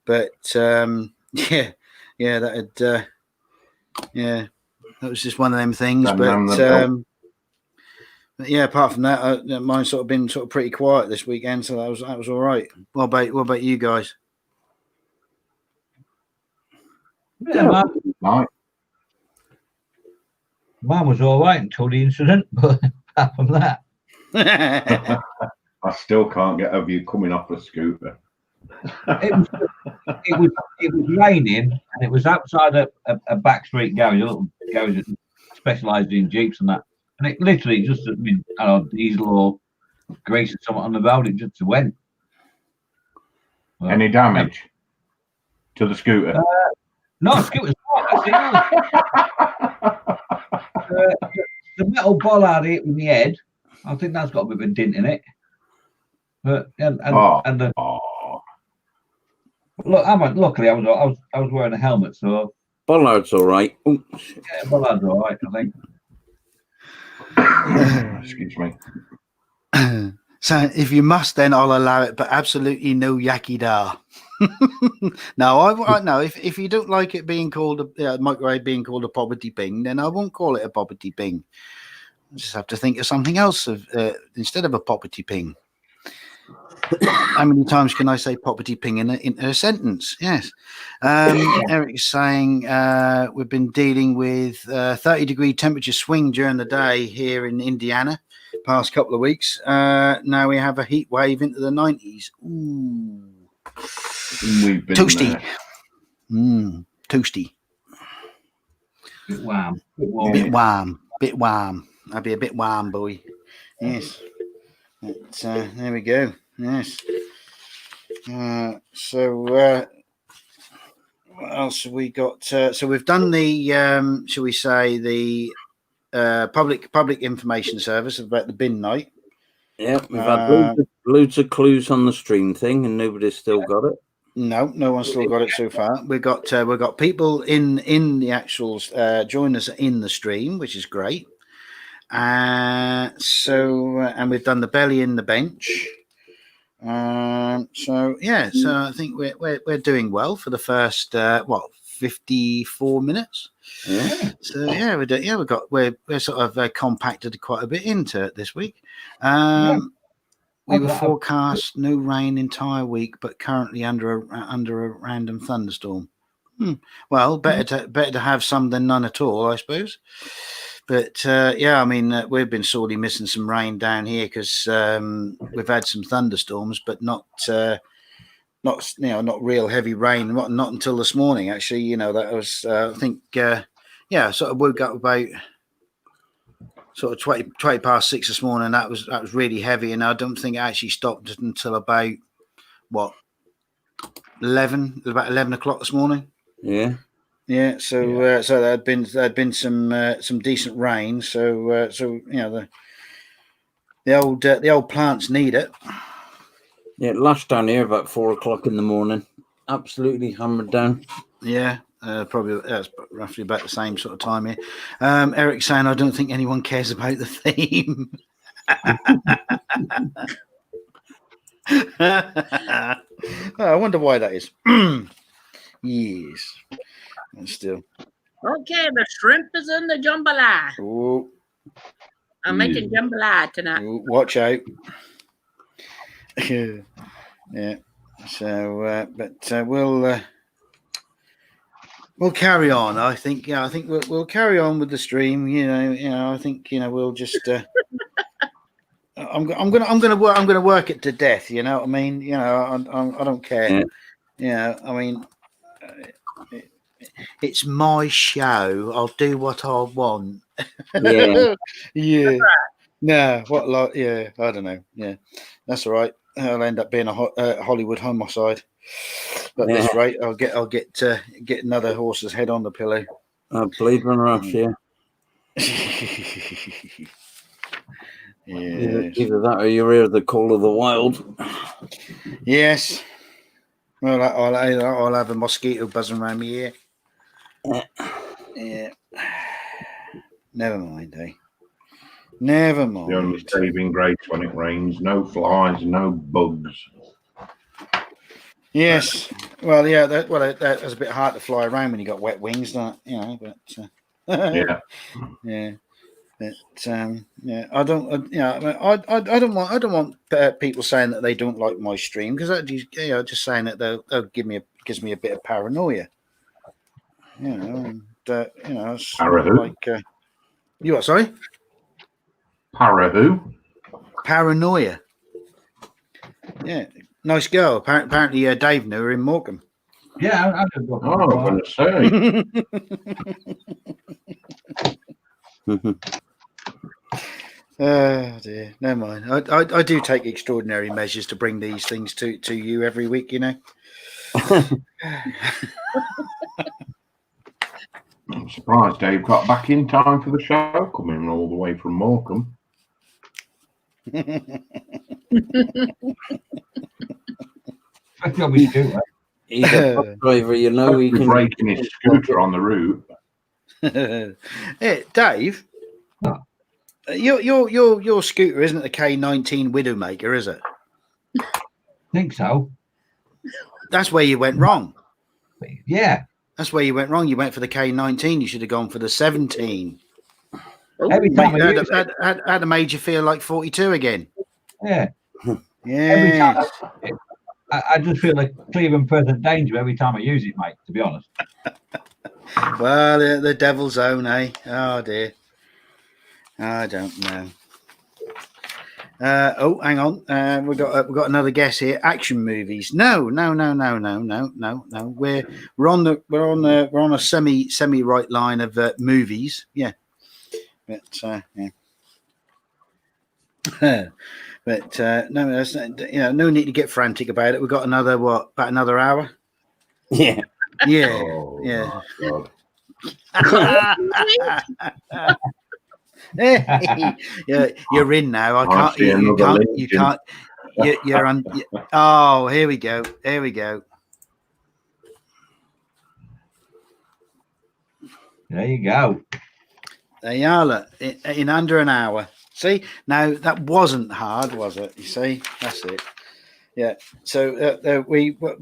But yeah, that was just one of them things. But yeah, apart from that, mine's sort of been pretty quiet this weekend, so that was all right. What about you guys? Yeah, mine was all right until the incident, but apart from that, I still can't get over you coming off a scooter. it was raining, and it was outside a back street garage, a little garage that specialised in Jeeps and that, and it literally just, I don't know, diesel or grease or something on the road, it just went. Well, any damage to the scooter? No, the scooter's not. The metal bollard hit with my head. I think that's got a bit of a dent in it. But look, luckily I was wearing a helmet, so bollard's all right. Yeah, bollard's all right, I think. Excuse me. So if you must, then I'll allow it, but absolutely no yakida. No, I no. If you don't like it being called a microwave being called a poppity ping, then I won't call it a poppity ping. I just have to think of something else instead of a poppity ping. How many times can I say poppity ping in a sentence? Yes. Eric's saying we've been dealing with 30-degree temperature swing during the day here in Indiana. Past couple of weeks. Now we have a heat wave into the 90s. Ooh. Toasty. Toasty. Bit warm. Bit warm. I'll be a bit warm, boy. Yes. But, there we go. Yes. So what else have we got? So we've done the shall we say the public information service about the bin night. Yeah, we've had loads of clues on the stream thing, and nobody's still got it. No one's still got it so far. We've got people in the actuals join us in the stream, which is great. So we've done the belly in the bench. So I think we're doing well for the first 54 minutes. Yeah. So we're sort of compacted quite a bit into it this week. We were forecast no rain entire week, but currently under a random thunderstorm. Well, better to have some than none at all, I suppose. But we've been sorely missing some rain down here because we've had some thunderstorms, but not real heavy rain. Not until this morning, actually. That was I think sort of woke up about sort of 20 past 6 this morning. That was really heavy, and I don't think it actually stopped until about 11 o'clock this morning. Yeah. Yeah, so there had been some decent rain. So the old plants need it. Yeah, it lashed down here about 4 o'clock in the morning. Absolutely hammered down. Yeah, Probably that's roughly about the same sort of time here. Eric saying, I don't think anyone cares about the theme. I wonder why that is. Yes. And still. Okay, the shrimp is in the jambalaya. Oh, I'm making jambalaya tonight. watch out. Yeah. So, but we'll carry on. I think. Yeah, I think we'll carry on with the stream. I think we'll just. I'm gonna work it to death. You know what I mean? I don't care. Yeah. I mean, it's my show. I'll do what I want. Yeah. Yeah. No, what like? Yeah, I don't know. Yeah, that's all right. I'll end up being a Hollywood homicide. But at this rate, I'll get another horse's head on the pillow. Blade Runner off, yeah. Yes. Either that or you hear the call of the wild. Yes. Well, I'll have a mosquito buzzing around me ear. Yeah. Never mind, eh? Never mind. The only saving grace when it rains, no flies, no bugs. Yes. Well, yeah. That's a bit hard to fly around when you got wet wings, don't it? But Yeah. yeah. But yeah, I don't. I don't want people saying that they don't like my stream, because that just saying that they'll gives me a bit of paranoia. And, it's Para-who? like you what? Sorry. Para who? Paranoia. Yeah, nice girl. Apparently, Dave knew her in Morecambe. Yeah, I don't know. Oh, I'm going to say. Oh dear, never mind. I do take extraordinary measures to bring these things to you every week. I'm surprised Dave got back in time for the show, coming all the way from Morecambe. That's what we do. Right? He's a bus driver, he can breaking his scooter on the route. Hey, Dave. Your scooter isn't the K19 Widowmaker, is it? Think so. That's where you went wrong. Yeah. That's where you went wrong. You went for the K19. You should have gone for the 17. Every time That had made you feel like 42 again. Yeah. Yeah. Every time I just feel like clear and present danger every time I use it, mate, to be honest. Well, the devil's own, eh? Oh dear. I don't know. Hang on. We got another guess here. Action movies. No. We're on a semi right line of movies. Yeah. But yeah. But no, that's no need to get frantic about it. We've got about another hour. Yeah. Yeah. Oh, yeah. Yeah, you're in now. I can't. You can't. You're on. Oh, here we go. Here we go. There you go. There you are. Look, in under an hour. See, now that wasn't hard, was it? You see, that's it. Yeah. So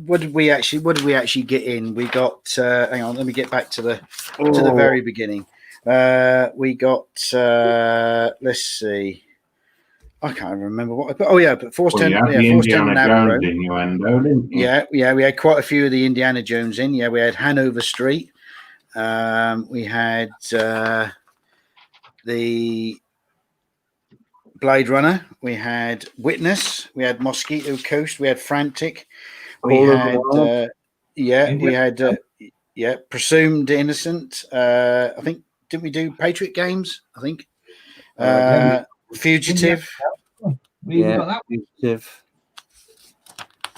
what did we actually get in? We got. Hang on. Let me get back to the very beginning. We got. Let's see. I can't remember what. But Force 10. You had the Indiana Jones innuendo, didn't you? Yeah. We had quite a few of the Indiana Jones in. Yeah, we had Hanover Street. We had the Blade Runner. We had Witness. We had Mosquito Coast. We had Frantic. We had Presumed Innocent. I think, didn't we do Patriot Games? I think. Fugitive. Fugitive.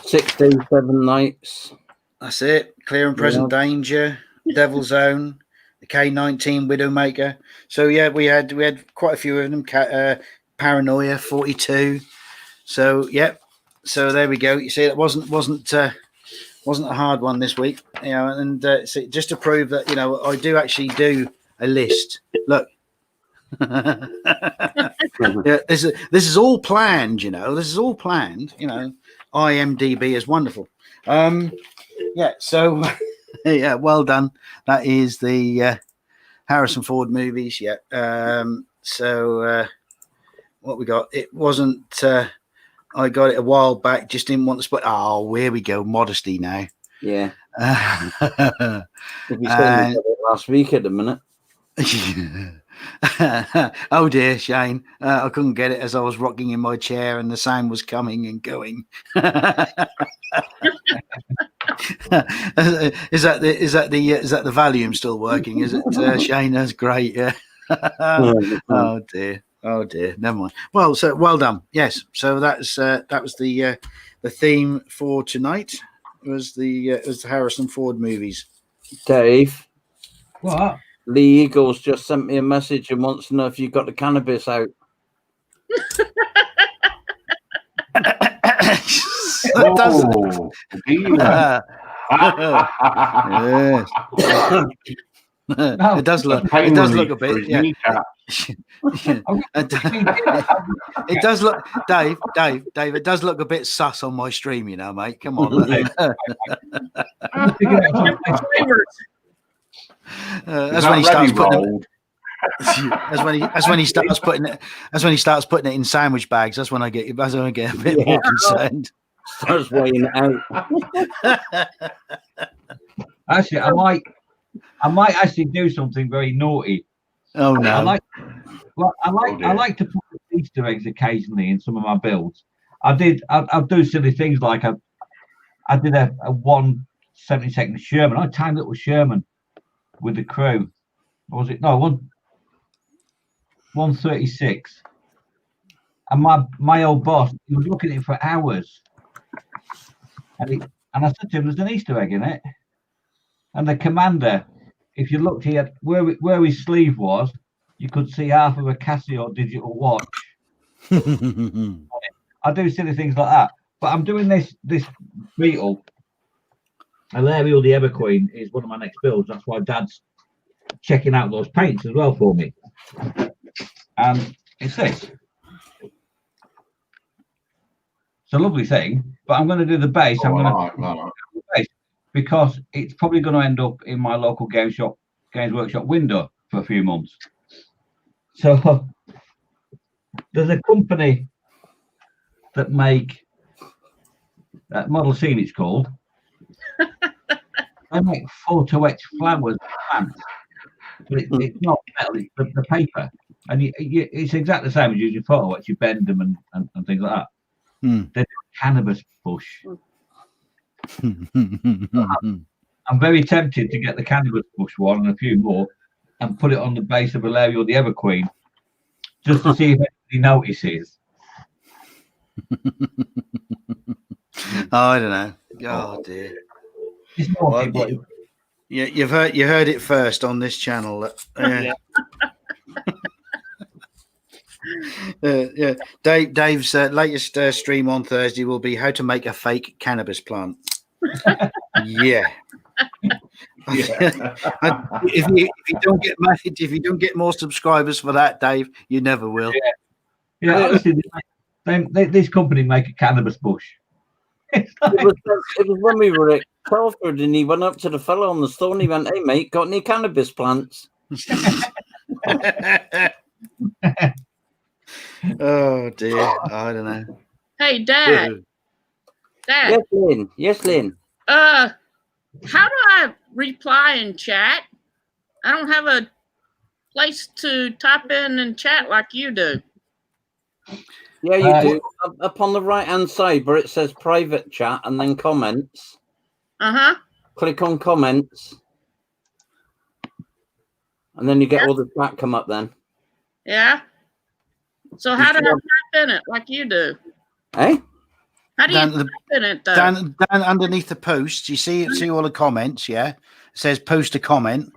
6 days, 7 nights. That's it. Clear and Present Danger. Devil's Own. The K19 Widowmaker. So yeah, we had quite a few of them. Paranoia 42. So yeah. So there we go. You see, it wasn't a hard one this week. you know, and so just to prove that, you know, I do actually do a list. Look. Yeah, this is all planned, you know. This is all planned, you know. IMDb is wonderful. Yeah, so yeah, well done. That is the Harrison Ford movies. Yeah. So what we got? It wasn't. I got it a while back. Just didn't want to split. Oh, here we go. Modesty now. Yeah. If you said it last week at the minute. Oh dear, Shane. I couldn't get it as I was rocking in my chair and the sound was coming and going. Is that the volume still working? Is it, Shane? That's great. Yeah. Oh dear. Never mind. Well, so well done. Yes. So that was the theme for tonight. Was the Harrison Ford movies. Dave. What? Lee Eagles just sent me a message and wants to know if you got the cannabis out. It does. Oh, No. It does look. It does look a bit. Yeah. It does look, Dave. It does look a bit sus on my stream, you know, mate. Come on. That's when he starts putting. That's when he starts putting it. That's when he starts putting it in sandwich bags. That's when I get a bit more concerned. Starts weighing it out. Actually, I might actually do something very naughty. Oh no! I like to put Easter eggs occasionally in some of my builds. I'll do silly things like I did a 1/72 Sherman. I timed it with Sherman with the crew. Or was it no 136? And my old boss, he was looking at it for hours, and I said to him, "There's an Easter egg in it." And the commander, if you looked here where his sleeve was, you could see half of a Casio digital watch. I do silly things like that, but I'm doing this beetle. Alario the Everqueen is one of my next builds. That's why Dad's checking out those paints as well for me. And it's this. It's a lovely thing, but I'm going to do the base. I'm going to do the base because it's probably going to end up in my local Games Workshop window for a few months. So there's a company that make Model Scene, it's called. They make photo etched flowers and plants, but it's not metal, it's the paper, and it's exactly the same as using photo etch. You bend them and things like that. They're cannabis bush. I'm very tempted to get the cannabis bush one and a few more and put it on the base of Alario the Everqueen just to see if anybody notices. I don't know. Oh dear. Well, you heard it first on this channel. Yeah. Dave's latest stream on Thursday will be how to make a fake cannabis plant. Yeah. If you don't get more subscribers for that, Dave, you never will. Yeah. Honestly, this company make a cannabis bush. It was when we were at Telford and he went up to the fellow on the store and he went, "Hey mate, got any cannabis plants?" Oh dear, I don't know. Hey, Dad. Yes, Lynn. How do I reply in chat? I don't have a place to type in and chat like you do. Yeah, you do. Up on the right-hand side where it says private chat and then comments. Click on comments. And then you get all the chat come up then. Yeah. So how do I type in it like you do? Hey? How do you type in it though? Down underneath the post, you see all the comments, yeah? It says post a comment.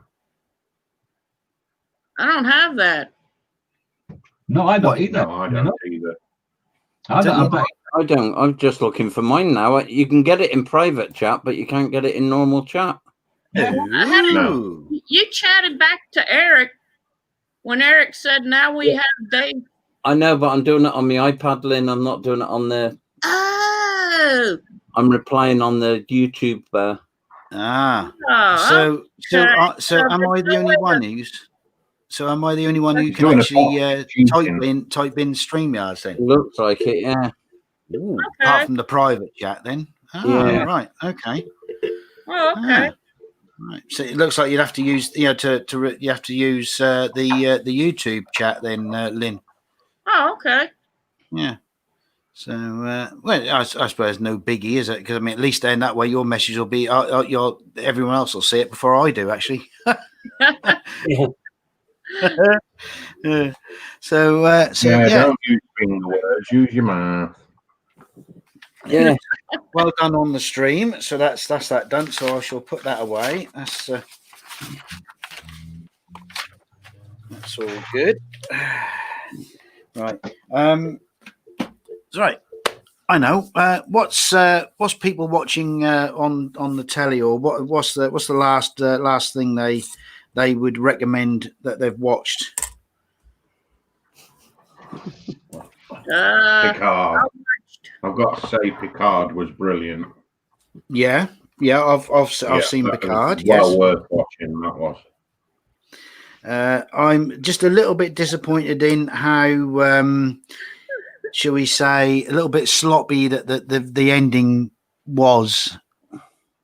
I don't have that. No, I don't either. No, I don't either. I don't. I'm just looking for mine now. You can get it in private chat, but you can't get it in normal chat. Ooh. You chatted back to Eric when Eric said, "Now we have Dave." I know, but I'm doing it on my iPad, Lynn. I'm not doing it on the. Oh. I'm replying on the YouTube. Ah. Oh, So okay. am I the only one who's? So am I the only one who He's can doing a actually cheating. type in StreamYards then? Looks like it, yeah. Ooh, Okay. apart from the private chat then. Ah, Yeah. right. Okay. Oh, okay. Ah, right. So it looks like you'd have to use, you have to use the YouTube chat then, Lynn. Oh, okay. Yeah. So well, I suppose no biggie, is it? Because I mean, at least then that way your message will be, everyone else will see it before I do, actually. Yeah. So yeah. Don't use finger words. Use your mouth. Yeah. Well done on the stream. So that's that done. So I shall put that away. That's all good. Right. Right. I know. What's people watching on the telly, or what's the last thing they would recommend that they've watched? Picard. I've got to say, Picard was brilliant. Yeah. I've seen Picard. Well worth watching. That was. I'm just a little bit disappointed in how, shall we say, a little bit sloppy that the ending was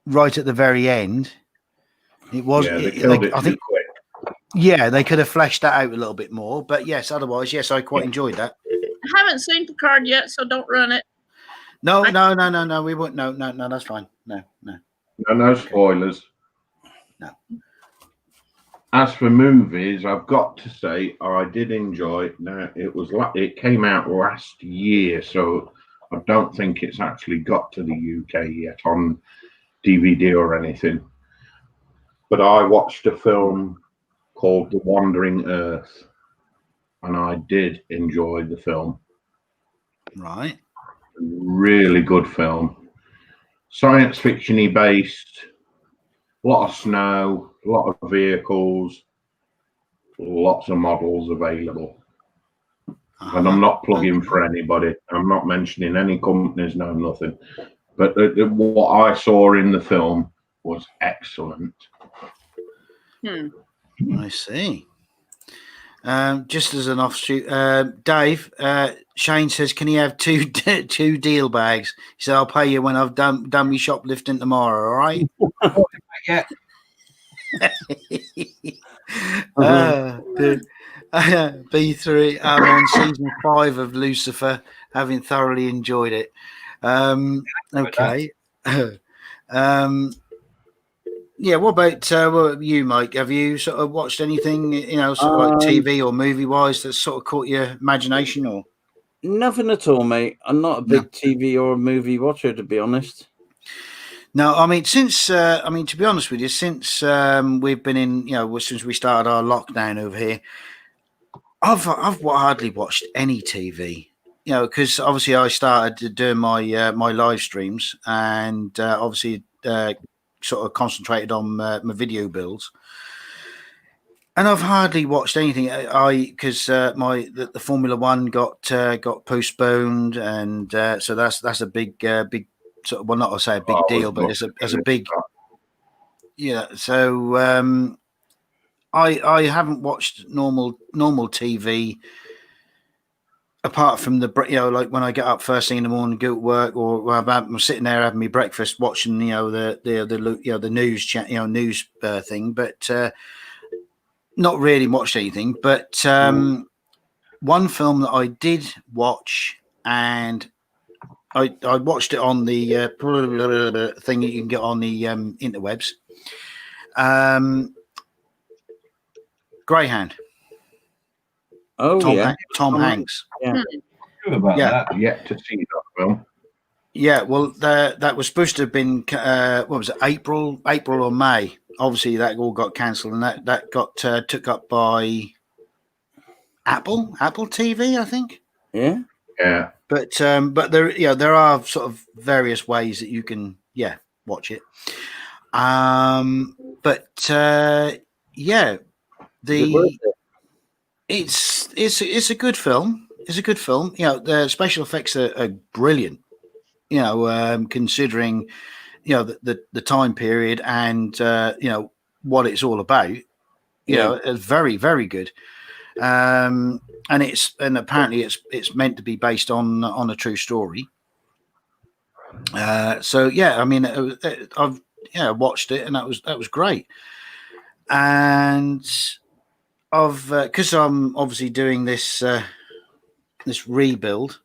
right at the very end. It was. Yeah, they killed it I think. quick. Yeah, they could have fleshed that out a little bit more. But yes, otherwise, yes, I quite enjoyed that. I haven't seen Picard yet, so don't run it. No, we won't. No, that's fine. No. No spoilers. No. As for movies, I've got to say, I did enjoy it. Now it came out last year, so I don't think it's actually got to the UK yet on DVD or anything. But I watched a film called The Wandering Earth, and I did enjoy the film. Right. Really good film. Science fiction-y based. A lot of snow, a lot of vehicles, lots of models available. And I'm not plugging for anybody. I'm not mentioning any companies, no, nothing. But what I saw in the film was excellent. I see. Just as an offshoot, Dave, Shane says, can he have two deal bags? He said, I'll pay you when I've done me shoplifting tomorrow, all right? Yeah. B3, I'm on season 5 of Lucifer, having thoroughly enjoyed it. Okay. Yeah, what about you, Mike? Have you sort of watched anything, sort of like TV or movie wise that sort of caught your imagination, or nothing at all, mate? I'm not a big TV or movie watcher, to be honest. No, I mean, to be honest with you, since we've been in, since we started our lockdown over here, I've hardly watched any TV. Because obviously I started doing my my live streams, and obviously sort of concentrated on my video builds, and I've hardly watched anything. Because the Formula One got postponed, and so that's a big sort of, well, not to say a big deal, but it's a big, So I haven't watched normal TV apart from like when I get up first thing in the morning, go to work, or I'm sitting there having my breakfast, watching the news chat, news thing, but not really watched anything. But one film that I did watch, and I watched it on the thing that you can get on the interwebs. Greyhound. Oh, Tom Hanks. Yeah. That. Yet to see that film. Yeah, well, that was supposed to have been what was it, April or May? Obviously, that all got cancelled, and that got took up by Apple TV, I think. Yeah. But there are sort of various ways that you can watch it. But yeah, Is it worth it? it's a good film. It's a good film. You know, the special effects are brilliant. You know, considering the time period and what it's all about. You know, it's very, very good. And apparently it's meant to be based on a true story. So yeah, I mean, I've watched it and that was great. And I've because I'm obviously doing this this rebuild.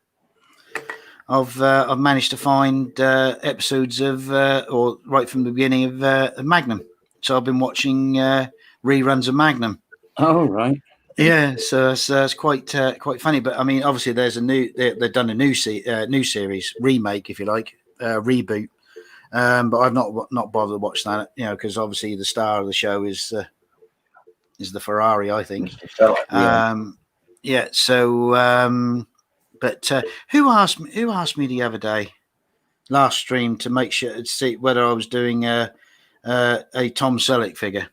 I've managed to find episodes of or right from the beginning of Magnum. So I've been watching reruns of Magnum. Oh, right. Yeah, so it's quite funny. But I mean, obviously, there's they've done a new series remake, if you like, reboot. But I've not bothered to watch that, because obviously the star of the show is the Ferrari, I think. Yeah. So, but who asked me the other day, last stream, to make sure to see whether I was doing a Tom Selleck figure.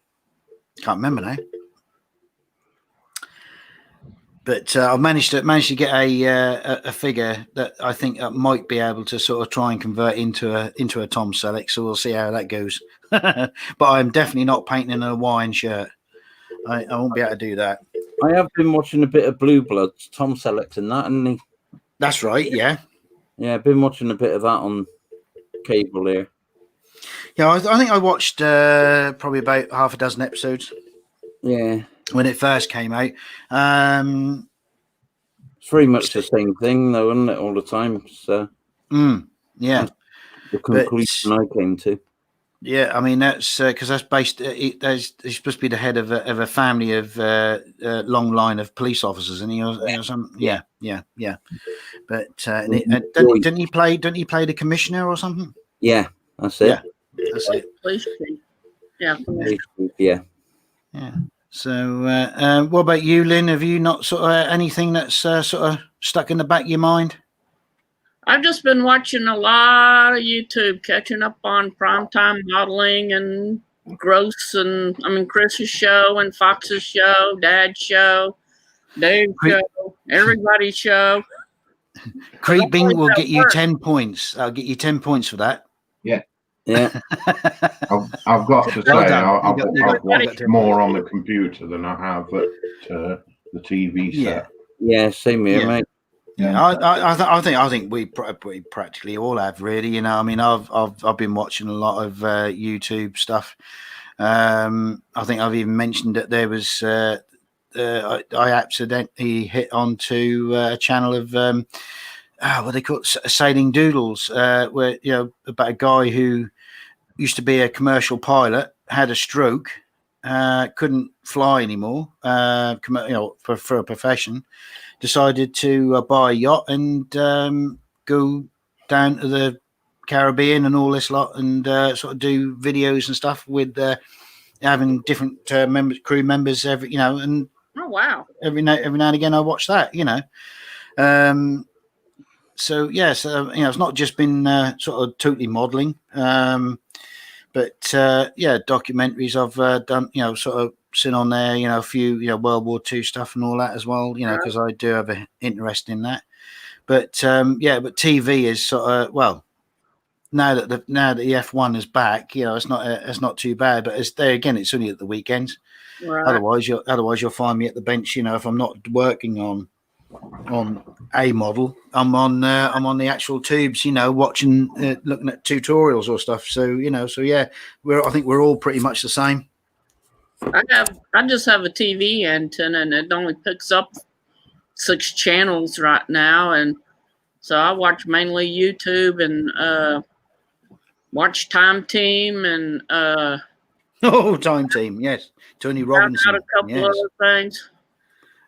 Can't remember now. But I've managed to get a figure that I think might be able to sort of try and convert into a Tom Selleck. So we'll see how that goes. But I'm definitely not painting in a Hawaiian shirt. I won't be able to do that. I have been watching a bit of Blue Bloods. Tom Selleck's in that, isn't he? That's right. Yeah. Yeah, I've been watching a bit of that on cable here. Yeah, I think I watched probably about half a dozen episodes. Yeah. When it first came out. It's very much the same thing, though, isn't it, all the time? So, yeah. That's the conclusion I came to. Yeah, I mean, that's because that's based. He's supposed to be the head of a family of long line of police officers, and he was some. Yeah. But didn't he play the commissioner or something? Yeah, that's it. Yeah, that's it. Police chief. Yeah. Yeah. So, what about you, Lynn? Have you not sort of anything that's sort of stuck in the back of your mind? I've just been watching a lot of YouTube, catching up on primetime modeling and Chris's show and Fox's show, Dad's show, Dave's show, everybody's show. Creeping will get you 10 points. I'll get you 10 points for that. Yeah. Yeah. I've got to say, I've watched more on the point. computer than I have at the TV set. Yeah, same here, mate. Yeah, I think we practically all have, really. You know, I mean, I've been watching a lot of YouTube stuff. I think I've even mentioned that there was I accidentally hit onto a channel of what they call it, Sailing Doodles, where about a guy who used to be a commercial pilot, had a stroke, couldn't fly anymore, for a profession. Decided to buy a yacht and go down to the Caribbean and all this lot, and sort of do videos and stuff with having different crew members every, and oh wow, every now and again I watch that, So yes, it's not just been sort of totally modelling, but documentaries I've done, sort of seen on there, a few, World War II stuff and all that as well, because I do have an interest in that. But but TV is sort of, well, now that the F1 is back, it's not too bad. But it's there again, it's only at the weekends. Right. Otherwise you'll find me at the bench. If I'm not working on a model, I'm on the actual tubes, watching, looking at tutorials or stuff. So I think we're all pretty much the same. I just have a TV antenna, and it only picks up 6 channels right now, and so I watch mainly YouTube and watch streamTheme and streamTheme, yes, Tony Robinson, a couple other things.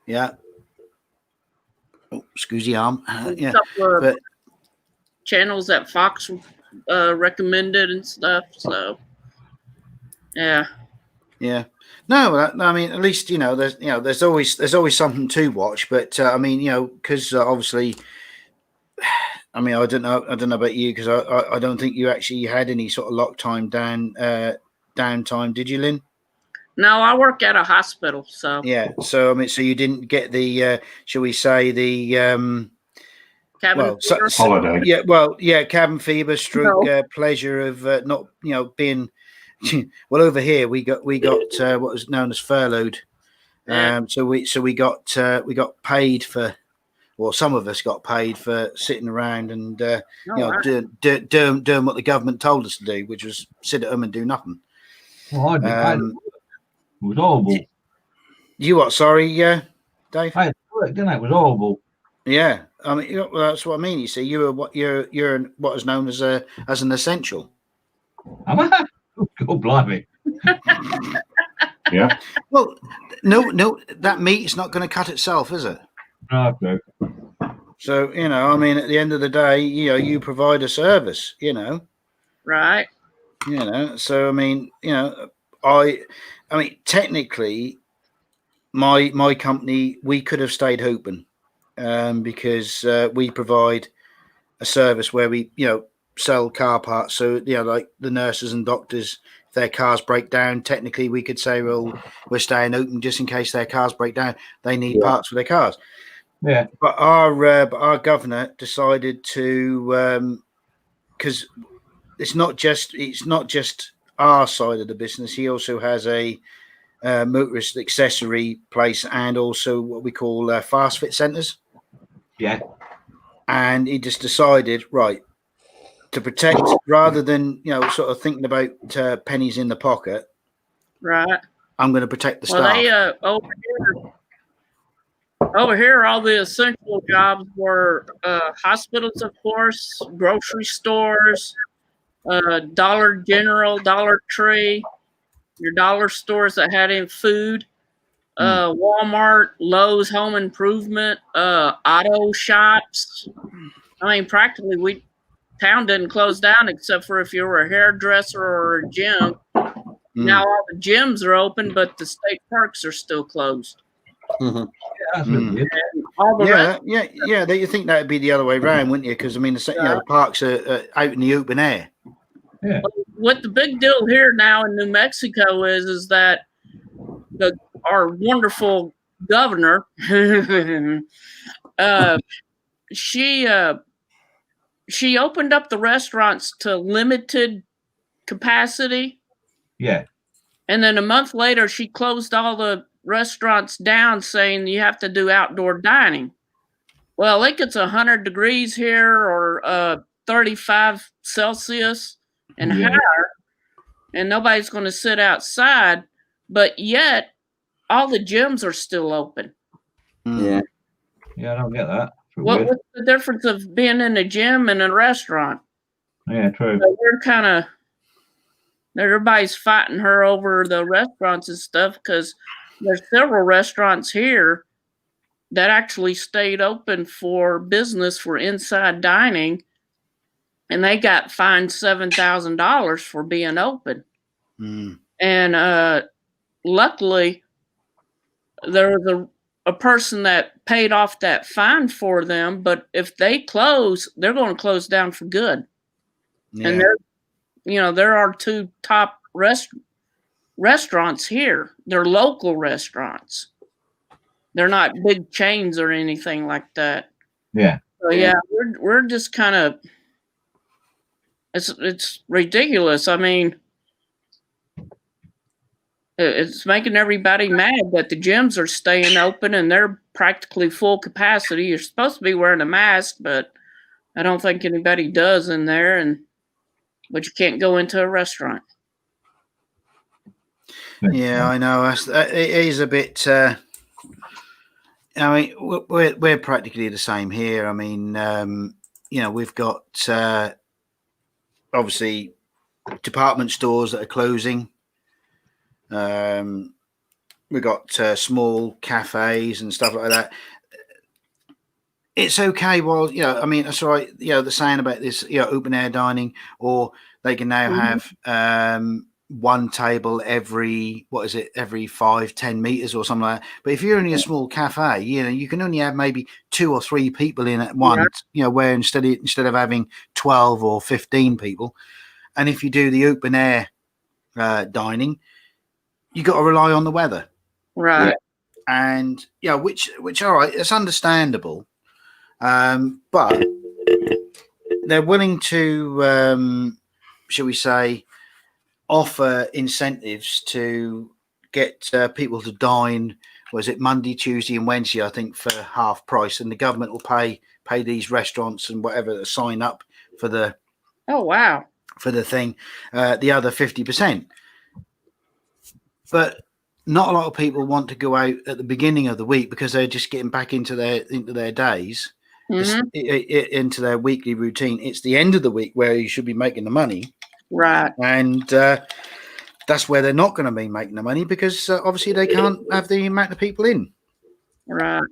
Yeah. Oh, excuse arm. A couple of channels that Fox recommended and stuff. So, yeah. Yeah. No, I mean, at least there's always something to watch. But I mean, because obviously I mean, I don't know about you because I don't think you actually had any sort of lock time downtime, did you, Lynn? No, I work at a hospital, so Yeah. So I mean, so you didn't get the shall we say the cabin fever. Holiday. yeah, well, yeah, cabin fever, stroke, No. pleasure of not being well. Over here, we got what was known as furloughed. Yeah. So we got paid for, well, some of us got paid for sitting around and doing what the government told us to do, which was sit at home and do nothing. Well, I did. It was horrible. You what? Sorry, Dave. I had to work, didn't I? It was horrible. Yeah, I mean, well, that's what I mean. You see, you're what is known as an essential. Am I? Oh, blimey. Yeah. Well, no, that meat's not going to cut itself, is it? Okay. So I mean, at the end of the day, you provide a service. Right. So I mean, I mean, technically, my company, we could have stayed open. Because we provide a service where we, sell car parts. So, like the nurses and doctors, if their cars break down, technically we could say, well, we're staying open just in case their cars break down. They need parts for their cars. Yeah. But our governor decided to, because it's not just our side of the business. He also has a motorist accessory place and also what we call fast fit centers. Yeah. And he just decided, right, to protect rather than, sort of thinking about pennies in the pocket. Right. I'm going to protect the Well, staff. they over here, all the essential jobs were hospitals, of course, grocery stores, Dollar General, Dollar Tree, your dollar stores that had in food. Walmart, Lowe's, Home Improvement, auto shops. I mean, practically, town didn't close down except for if you were a hairdresser or a gym. Now all the gyms are open, but the state parks are still closed. Yeah, that's weird. All the rest, Yeah. You think that would be the other way around, wouldn't you? Because I mean, the parks are out in the open air. Yeah. What the big deal here now in New Mexico is that our wonderful governor, she opened up the restaurants to limited capacity. Yeah. And then a month later, she closed all the restaurants down, saying you have to do outdoor dining. Well, like it's 100 degrees here or 35 Celsius and higher, and nobody's going to sit outside. But yet, all the gyms are still open. Yeah. Yeah, I don't get that. What's the difference of being in a gym and a restaurant? Yeah, true. So we're kind of, everybody's fighting her over the restaurants and stuff because there's several restaurants here that actually stayed open for business for inside dining, and they got fined $7,000 for being open. And luckily, there was a person that paid off that fine for them, but if they close, they're going to close down for good. Yeah. And there are two top restaurants here. They're local restaurants. They're not big chains or anything like that. Yeah. So yeah, we're just kind of, it's ridiculous. I mean, it's making everybody mad that the gyms are staying open and they're practically full capacity. You're supposed to be wearing a mask, but I don't think anybody does in there. But you can't go into a restaurant. Yeah, I know. It is a bit. I mean, we're practically the same here. I mean, we've got obviously department stores that are closing. We've got small cafes and stuff like that. It's okay. Well, I mean, that's right. The saying about this, open air dining, or they can now have, one table every 5-10 meters or something like that. But if you're only a small cafe, you can only have maybe 2 or 3 people in at once. Where instead of having 12 or 15 people, and if you do the open air dining, you got to rely on the weather, Right. and which all right, it's understandable, but they're willing to, shall we say, offer incentives to get people to dine. Was it Monday, Tuesday, and Wednesday? I think for half price, and the government will pay these restaurants and whatever to sign up for the. Oh wow. For the thing, the other 50%. But not a lot of people want to go out at the beginning of the week because they're just getting back into their days, into their weekly routine. It's the end of the week where you should be making the money. Right. And that's where they're not going to be making the money because obviously they can't have the amount of people in. Right.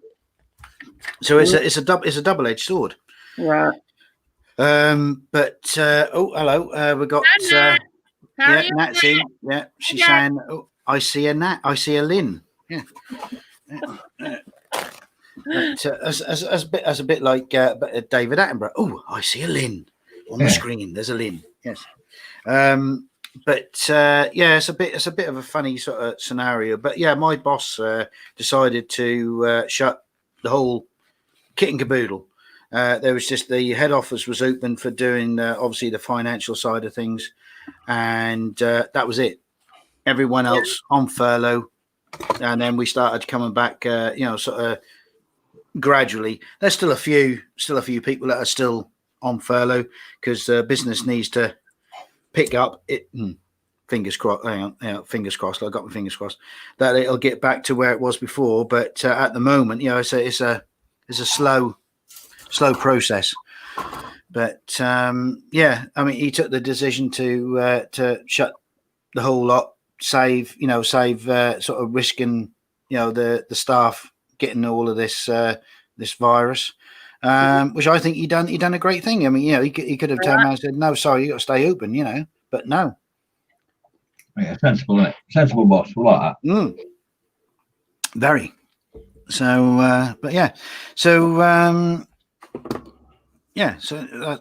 So it's a double-edged sword. Right. But hello. We got Nat's in. Yeah, she's saying, "Oh, I see a Nat. I see a Lynn." Yeah. But, as a bit like David Attenborough. Oh, I see a Lynn on the screen. There's a Lynn. Yes. But it's a bit of a funny sort of scenario. But yeah, my boss decided to shut the whole kit and caboodle. There was just the head office was open for doing obviously the financial side of things, and that was it. Everyone else on furlough, and then we started coming back. Sort of gradually. There's still a few people that are still on furlough because business needs to pick up. It fingers crossed. Hang on, fingers crossed. I got my fingers crossed that it'll get back to where it was before. But at the moment, it's a slow process. But I mean, he took the decision to shut the whole lot, save sort of risking the staff getting all of this virus, which I think he done a great thing. I mean, he could have turned around and said, no, sorry, you got to stay open, but no. Yeah, sensible, isn't it? Sensible boss. We like that. Very. So, but yeah, so so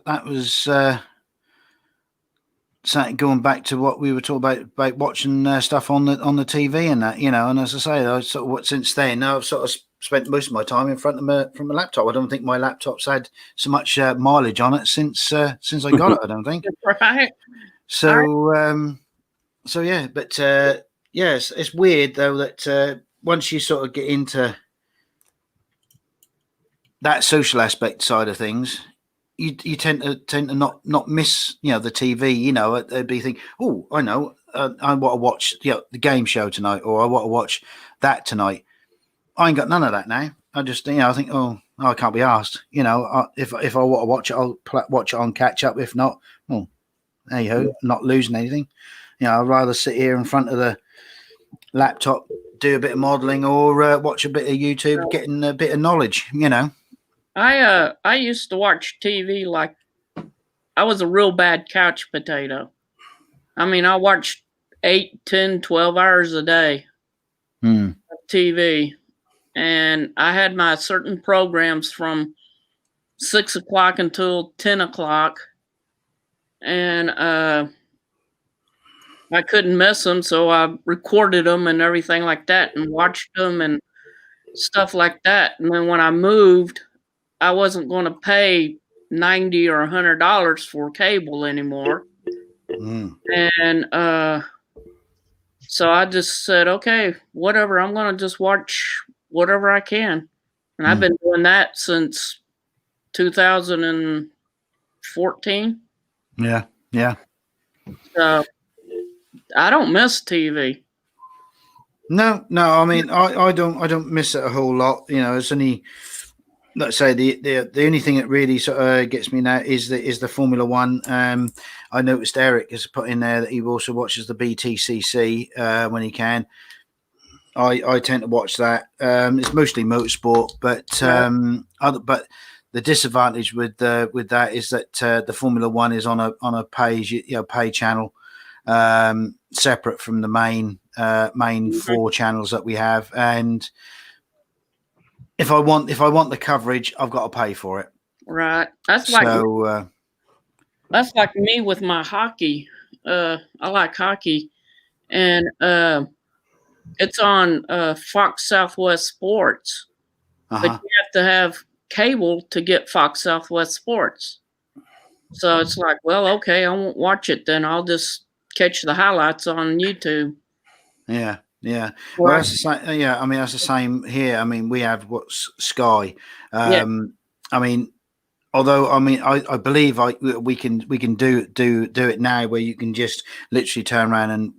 that was going back to what we were talking about watching stuff on the TV and that, and as I say, since then I've sort of spent most of my time in front of my laptop. I don't think my laptop's had so much mileage on it since I got it. I don't think. Right. So yeah, but yes, it's weird though that once you sort of get into that social aspect side of things, you tend to not miss the TV. They'd be thinking, oh, I know, I want to watch the game show tonight, or I want to watch that tonight. I ain't got none of that now. I just I think, I can't be asked. If I want to watch it, I'll watch it on catch up. If not, well, hey ho, not losing anything. I'd rather sit here in front of the laptop, do a bit of modeling, or watch a bit of YouTube, getting a bit of knowledge. I used to watch TV like I was a real bad couch potato. I mean, I watched 8, 10, 12 hours a day of TV. And I had my certain programs from 6 o'clock until 10 o'clock. And I couldn't miss them, so I recorded them and everything like that and watched them and stuff like that. And then when I moved, I wasn't going to pay $90 or $100 for cable anymore. And so I just said, okay, whatever, I'm going to just watch whatever I can. And I've been doing that since 2014. Yeah. So I don't miss TV. No. I mean, I don't miss it a whole lot. It's only, let's say, the only thing that really sort of gets me now is the Formula One. I noticed Eric has put in there that he also watches the BTCC when he can. I tend to watch that. It's mostly motorsport, but but the disadvantage with that is that the Formula One is on a pay channel, separate from the main four channels that we have. And if I want the coverage, I've got to pay for it. Right. That's like me with my hockey. I like hockey, and it's on Fox Southwest Sports, but you have to have cable to get Fox Southwest Sports. So it's like, well, okay, I won't watch it then. I'll just catch the highlights on YouTube. Yeah. Well, that's the same. Yeah, I mean that's the same here. I mean we have what's Sky. I mean, although I believe we can do it now where you can just literally turn around and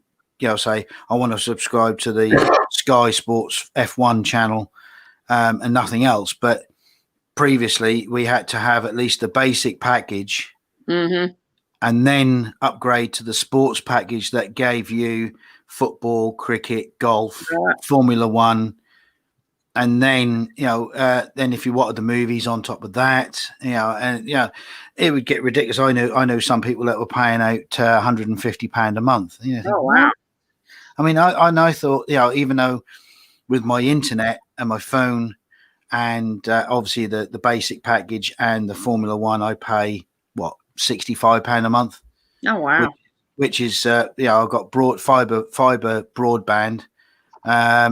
say I want to subscribe to the Sky Sports F1 channel and nothing else. But previously we had to have at least the basic package. Mm-hmm. And then upgrade to the sports package that gave you football, cricket, golf, Formula One, and then then if you wanted the movies on top of that, it would get ridiculous. I know some people that were paying out £150 a month. Oh wow! I mean, I thought even though with my internet and my phone and obviously the basic package and the Formula One, I pay £65 a month. Oh wow! Which is I've got fiber broadband,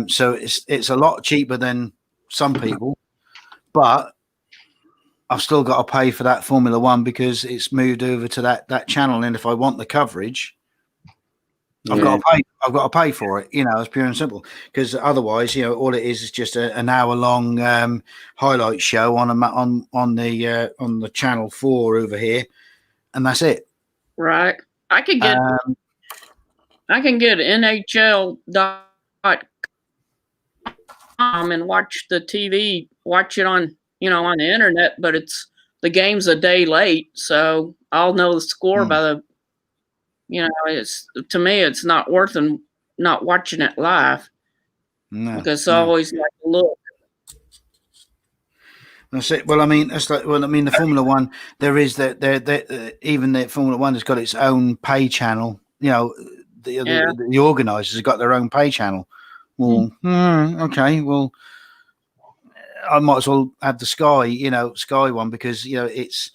so it's a lot cheaper than some people, but I've still got to pay for that Formula One because it's moved over to that channel, and if I want the coverage, I've got to pay for it. It's pure and simple. Because otherwise, all it is just an hour-long highlight show on the channel 4 over here. And that's it. Right. I can get NHL.com and watch the TV, watch it on on the internet, but the game's a day late, so I'll know the score by the it's, to me it's not worth not watching it live. Because I always like to look. That's it. Well, I mean, the Formula One. There is even the Formula One has got its own pay channel. The organisers have got their own pay channel. Well, okay. Well, I might as well have the Sky one because it's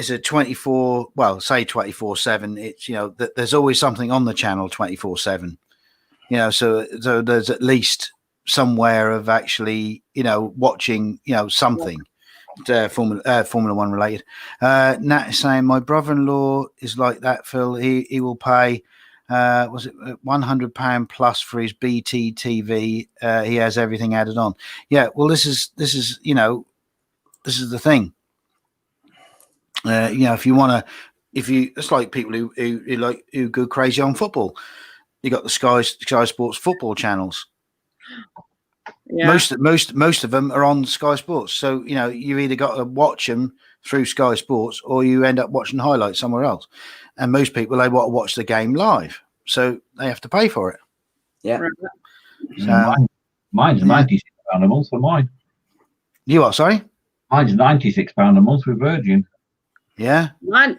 a 24. Well, say 24/7. It's there's always something on the channel 24/7. So there's at least somewhere of actually watching something Formula One related. Nat is saying my brother-in-law is like that, Phil. He will pay was it £100 plus for his BT TV. He has everything added on. Well, this is the thing. It's like people who go crazy on football. You got the Sky Sports football channels. Yeah. Most of them are on Sky Sports, so you either got to watch them through Sky Sports or you end up watching highlights somewhere else. And most people, they want to watch the game live, so they have to pay for it. Yeah. So, mine's £96 a month for mine. You what? Sorry. Mine's £96 a month with Virgin. Yeah. My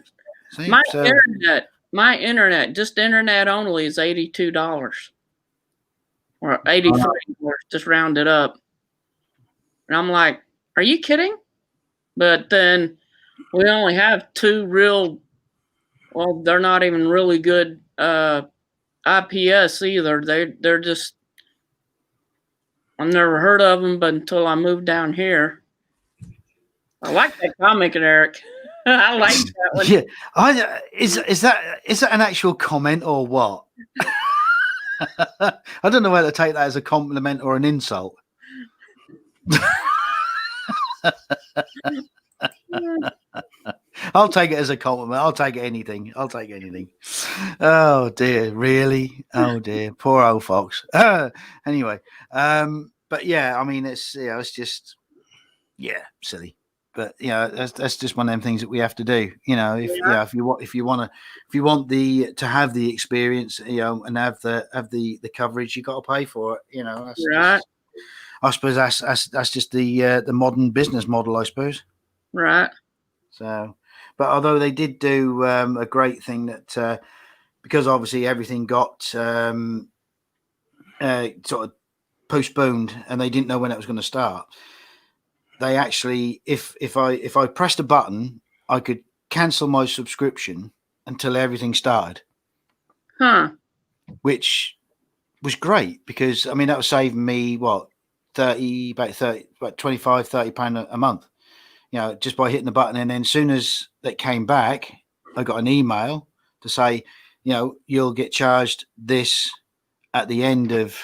internet, just internet only, is $82. Or $83, just round it up. And I'm like, are you kidding? But then we only have 2 real, well, they're not even really good IPS either. They're just, I've never heard of them, but until I moved down here. I like that comment, Eric. I like that one. Yeah, is that an actual comment or what? I don't know whether to take that as a compliment or an insult. I'll take it as a compliment. I'll take anything. Oh dear, really? Oh dear, poor old fox. Anyway, but yeah, I mean, it's it's just silly. But that's just one of them things that we have to do. If you want to have the experience, and have the coverage, you got to pay for it. That's right. I suppose that's just the modern business model, I suppose. Right. So, but although they did do a great thing that because obviously everything got sort of postponed, and they didn't know when it was going to start. They actually, if I pressed a button, I could cancel my subscription until everything started. Huh. Which was great, because I mean that was saving me what about 25-30 pound a month, just by hitting the button. And then as soon as that came back, I got an email to say, you'll get charged this at the end of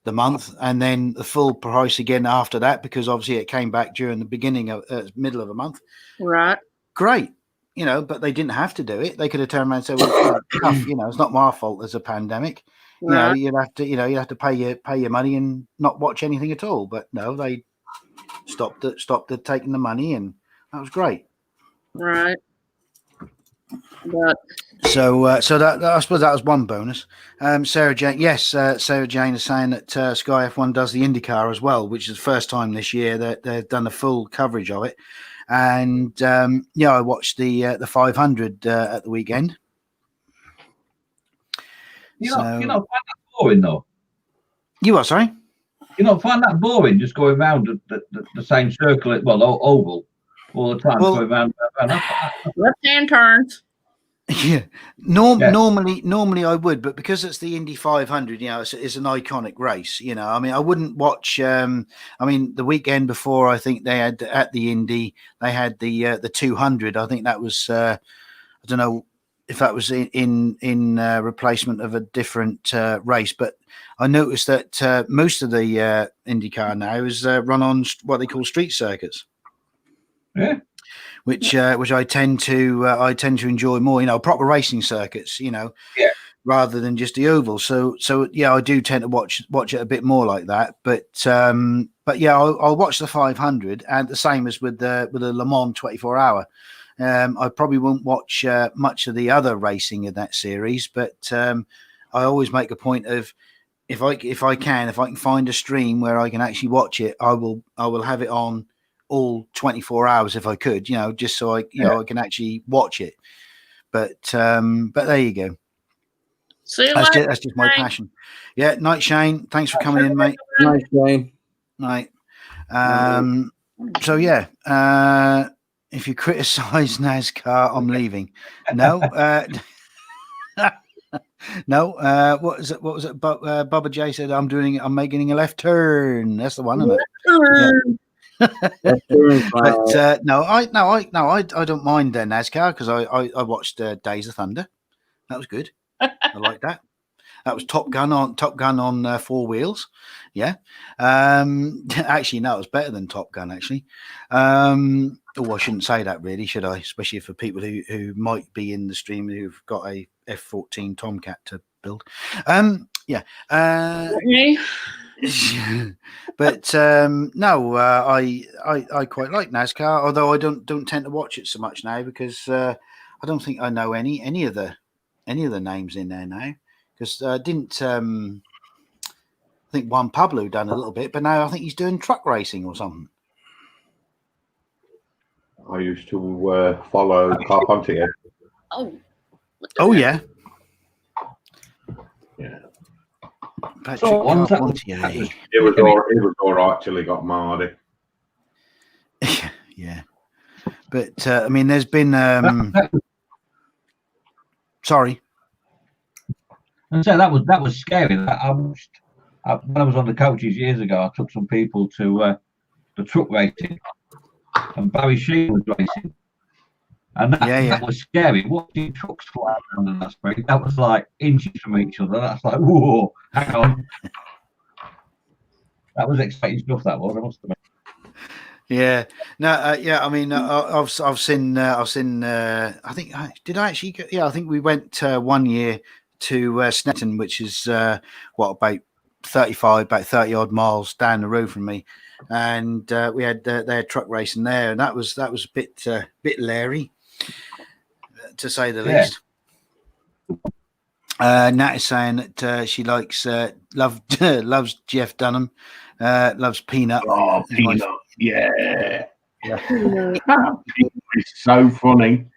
the month, and then the full price again after that, because obviously it came back during the beginning of middle of the month. Right. Great. But they didn't have to do it. They could have turned around and said, well, tough, it's not my fault there's a pandemic. Right. You'd have to pay your money and not watch anything at all. But no, they stopped taking the money, and that was great. Right. But So that I suppose that was one bonus. Sarah Jane, yes, Sarah Jane is saying that Sky F1 does the IndyCar as well, which is the first time this year that they've done a full coverage of it. And I watched the 500 at the weekend. You don't find that boring though. You what? Sorry. You don't find that boring, just going round the same circle, oval, all the time, going round. Left-hand turns. Yeah. Normally I would, but because it's the Indy 500, it's an iconic race. I mean, I wouldn't watch. The weekend before, I think they had at the Indy, they had the 200. I think that was I don't know if that was in replacement of a different race, but I noticed that most of the IndyCar now is run on what they call street circuits. Yeah. Which I tend to enjoy more, proper racing circuits, rather than just the oval. So yeah, I do tend to watch it a bit more like that. But yeah, I'll watch the 500, and the same as with the Le Mans 24-hour. I probably won't watch much of the other racing in that series, but I always make a point of if I can find a stream where I can actually watch it, I will have it on all 24 hours if I could, just so I can actually watch it. But there you go. That's just my passion. Yeah, night Shane. Thanks for coming in, mate. Night, Shane. Night. So yeah, if you criticize NASCAR, I'm leaving. No, no. What was it? Bubba J said I'm making a left turn. That's the one, isn't it? Yeah. But no, I don't mind NASCAR, because I watched Days of Thunder. That was good. I like that. That was Top Gun on 4 wheels. Yeah. Actually, no, it was better than Top Gun. Actually. I shouldn't say that, really, should I? Especially for people who might be in the stream who've got a F-14 Tomcat to build. Yeah. But no, I quite like NASCAR, although I don't tend to watch it so much now, because I don't think I know any of the names in there now, because I didn't I think Juan Pablo done a little bit, but now I think he's doing truck racing or something. I used to follow Carpentier. Oh yeah. Yeah. Patrick Carpentier. It was all right till he got Mardy. Yeah, but I mean, there's been sorry. And so that was scary. When I was on the coaches years ago, I took some people to the truck racing, and Barry Sheen was racing, and that was scary. Watching trucks fly around in that speed, that was like inches from each other. That's like, whoa, hang on. That was exciting stuff. That was, I must admit. Yeah, no, yeah. I mean, I've seen. I think did I actually? Yeah, I think we went 1 year to Snetton, which is about 30 odd miles down the road from me, and we had their truck racing there, and that was a bit leery, to say the least. Nat is saying that she likes loves Jeff Dunham, loves Peanut. Oh, Peanut, yeah. It's so funny.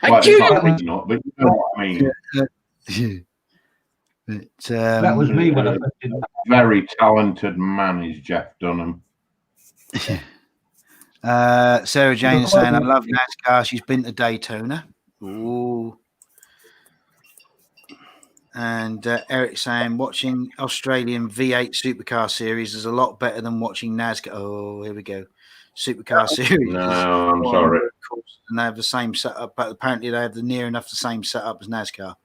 Well, Achoo! it's not not, but you know what I mean. But, That was me when I first did that. Very talented man is Jeff Dunham. Sarah Jane is saying, I love NASCAR. She's been to Daytona. Ooh. And Eric saying, watching Australian V8 supercar series is a lot better than watching NASCAR. Oh, here we go. Supercar series. No, I'm sorry. And they have the same setup, but apparently they have near enough the same setup as NASCAR.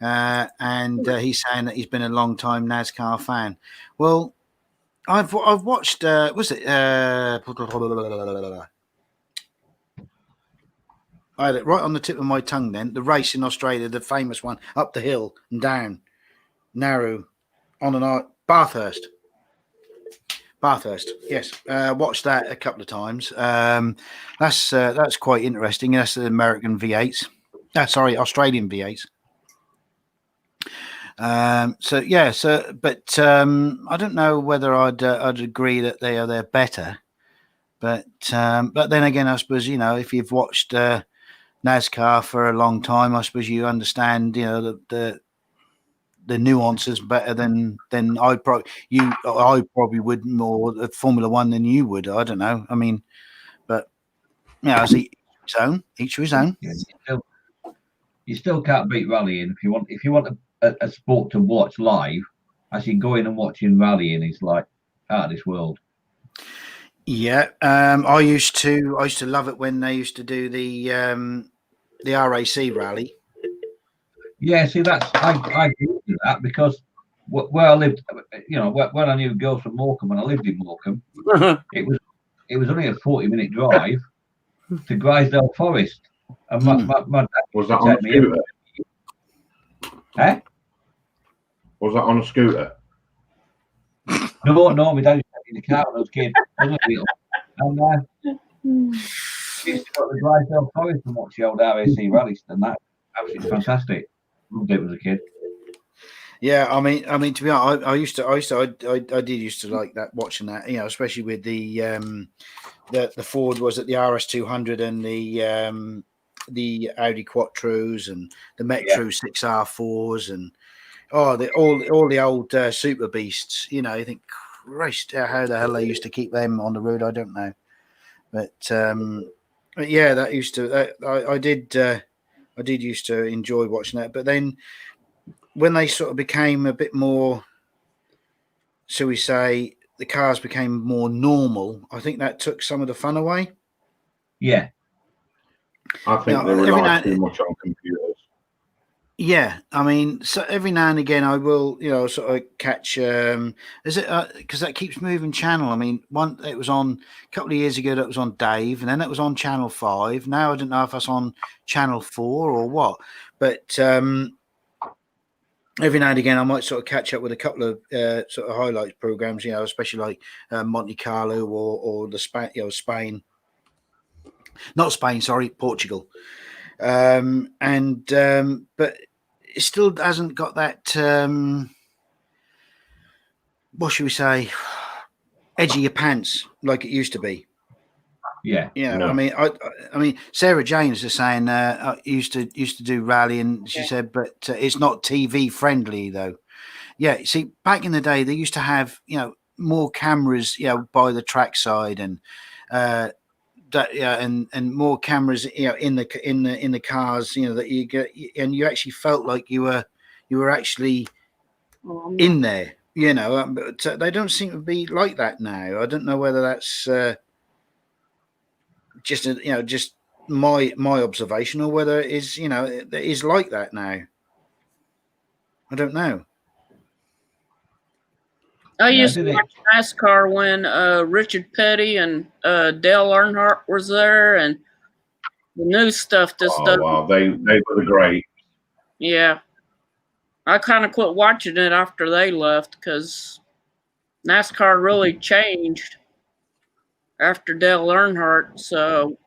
And he's saying that he's been a long time NASCAR fan. Well, I've watched. Was it? I had it right on the tip of my tongue. Then the race in Australia, the famous one, up the hill and down, narrow, on and on. Bathurst. Yes, watched that a couple of times. That's quite interesting. That's the American V8s. Australian V8s. But I don't know whether I'd agree that they're better. But then again, I suppose, if you've watched NASCAR for a long time, I suppose you understand, the nuances better than I probably would more the Formula One than you would. I don't know. I mean, but as each to his own. Yeah, you still can't beat rallying. If you want a sport to watch live, actually going and watching rallying is like out of this world. Yeah, I used to love it when they used to do the RAC rally. Yeah, see, I agree with that because where I lived, when I knew girls from Morecambe, when I lived in Morecambe, it was only a 40-minute drive to Grisdale Forest, and my dad was that on a scooter? Was that on a scooter? No, my dad used to take me in the car when I was a kid. And used to go to the Grisdale Forest and watch the old RAC rallies, and that absolutely fantastic. Loved it as a kid. Yeah, I mean, to be honest, I did used to like that, watching that, especially with the Ford, was it the RS200 and the Audi Quattros and the Metro 6R4s and all the old super beasts. You think, Christ, how the hell they used to keep them on the road, I don't know. But yeah, that used to I did used to enjoy watching that. But then when they sort of became a bit more, shall we say, the cars became more normal, I think that took some of the fun away. Yeah. I think they rely too much on computers. Yeah, I mean, so every now and again I will, sort of catch. Is it because that keeps moving channel? I mean, it was on a couple of years ago. That was on Dave, and then that was on Channel 5. Now I don't know if that's on Channel 4 or what. But every now and again I might sort of catch up with a couple of sort of highlights programs. Especially like Monte Carlo or the Spain, not Spain, sorry, Portugal. But it still hasn't got that, what should we say, edge of your pants like it used to be. Yeah. No. I mean, Sarah James is saying used to do rally, and she said, but it's not TV friendly though. Yeah, see, back in the day they used to have more cameras by the trackside and and more cameras in the cars that you get, and you actually felt like you were actually in there, but they don't seem to be like that now. I don't know whether that's just my observation, or whether it is it is like that now. I don't know. I used to watch NASCAR when Richard Petty and Dale Earnhardt was there, and the new stuff just doesn't. Wow, they were great. Yeah, I kind of quit watching it after they left because NASCAR really changed after Dale Earnhardt. So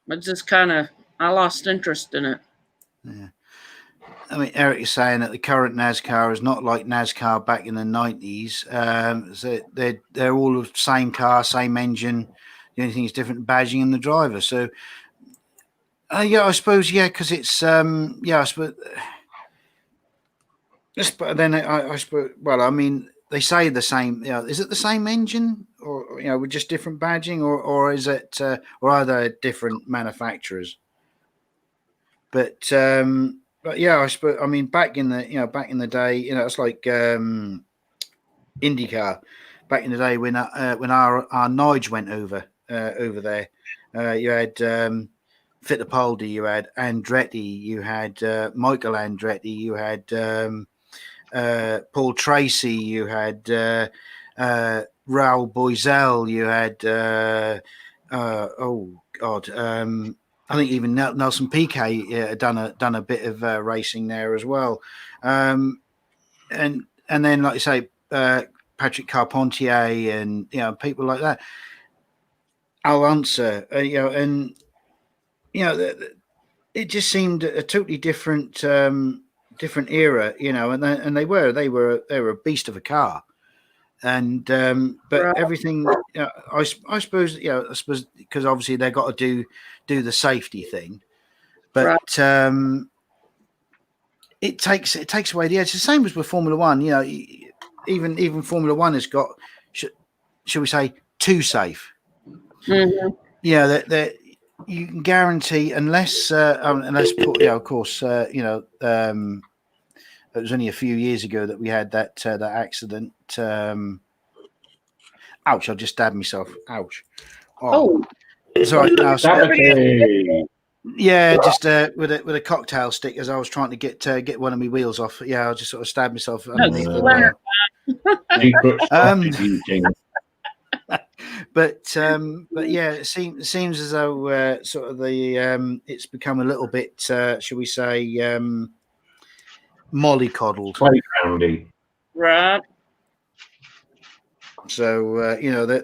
it just I lost interest in it. Yeah. I mean, Eric is saying that the current NASCAR is not like NASCAR back in the 90s. So they're all the same car, same engine. The only thing is different badging and the driver. So Yeah, I suppose. Yeah, because it's yeah, I suppose. But then I suppose. Well, I mean, they say the same. You know, is it the same engine, or with just different badging, or is it, or are they different manufacturers? But yeah, I suppose. I mean, back in the day, it's like IndyCar. Back in the day when our Nige went over there, you had Fittipaldi, you had Andretti, you had Michael Andretti, you had Paul Tracy, you had Raoul Boisel, you had oh God, I think even Nelson Piquet had done a bit of racing there as well, and then like you say, Patrick Carpentier and people like that, Al Unser, and it just seemed a totally different era, and they were a beast of a car, and but Right. everything, I suppose because obviously they got to do the safety thing, but it takes away the edge. It's the same as with Formula One. Even Formula One has got, shall we say, too safe. Mm-hmm. Yeah, that you can guarantee, unless of course, it was only a few years ago that we had that accident. Ouch! I just stabbed myself. Ouch! Oh, sorry. No, Sabotage. yeah, just with a cocktail stick as I was trying to get one of my wheels off. Yeah, I just sort of stabbed myself underneath the wheel. Secret sausage eating. But yeah, it seems as though sort of the it's become a little bit, shall we say, mollycoddled. Playgroundy. right. So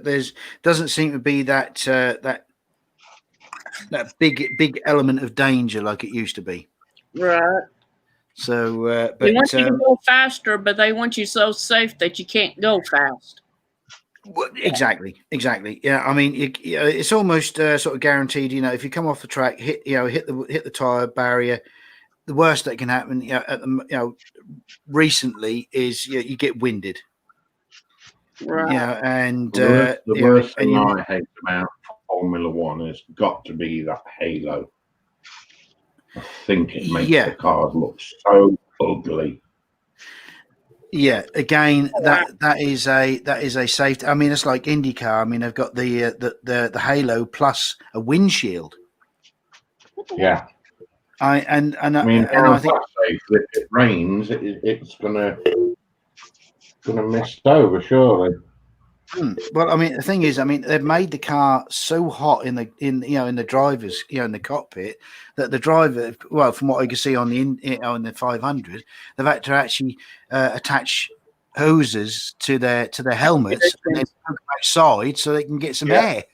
there's doesn't seem to be that big element of danger like it used to be. Right. So, but They want you to go faster, but they want you so safe that you can't go fast. Exactly. Yeah, I mean, it's almost sort of guaranteed. If you come off the track, hit the tire barrier, the worst that can happen, recently is you get winded. Right. Yeah, and The worst thing I hate about Formula One has got to be that halo. I think it makes the cars look so ugly. Yeah, again, that is a safety. I mean, it's like IndyCar. I mean, they've got the halo plus a windshield. Yeah. I think safe. If it rains, it's gonna mist over surely. Well, I mean, the thing is, I mean, they've made the car so hot in the driver's, in the cockpit, that the driver, well, from what I can see on the 500, they've had to actually attach hoses to their helmets and then put them outside so they can get some air.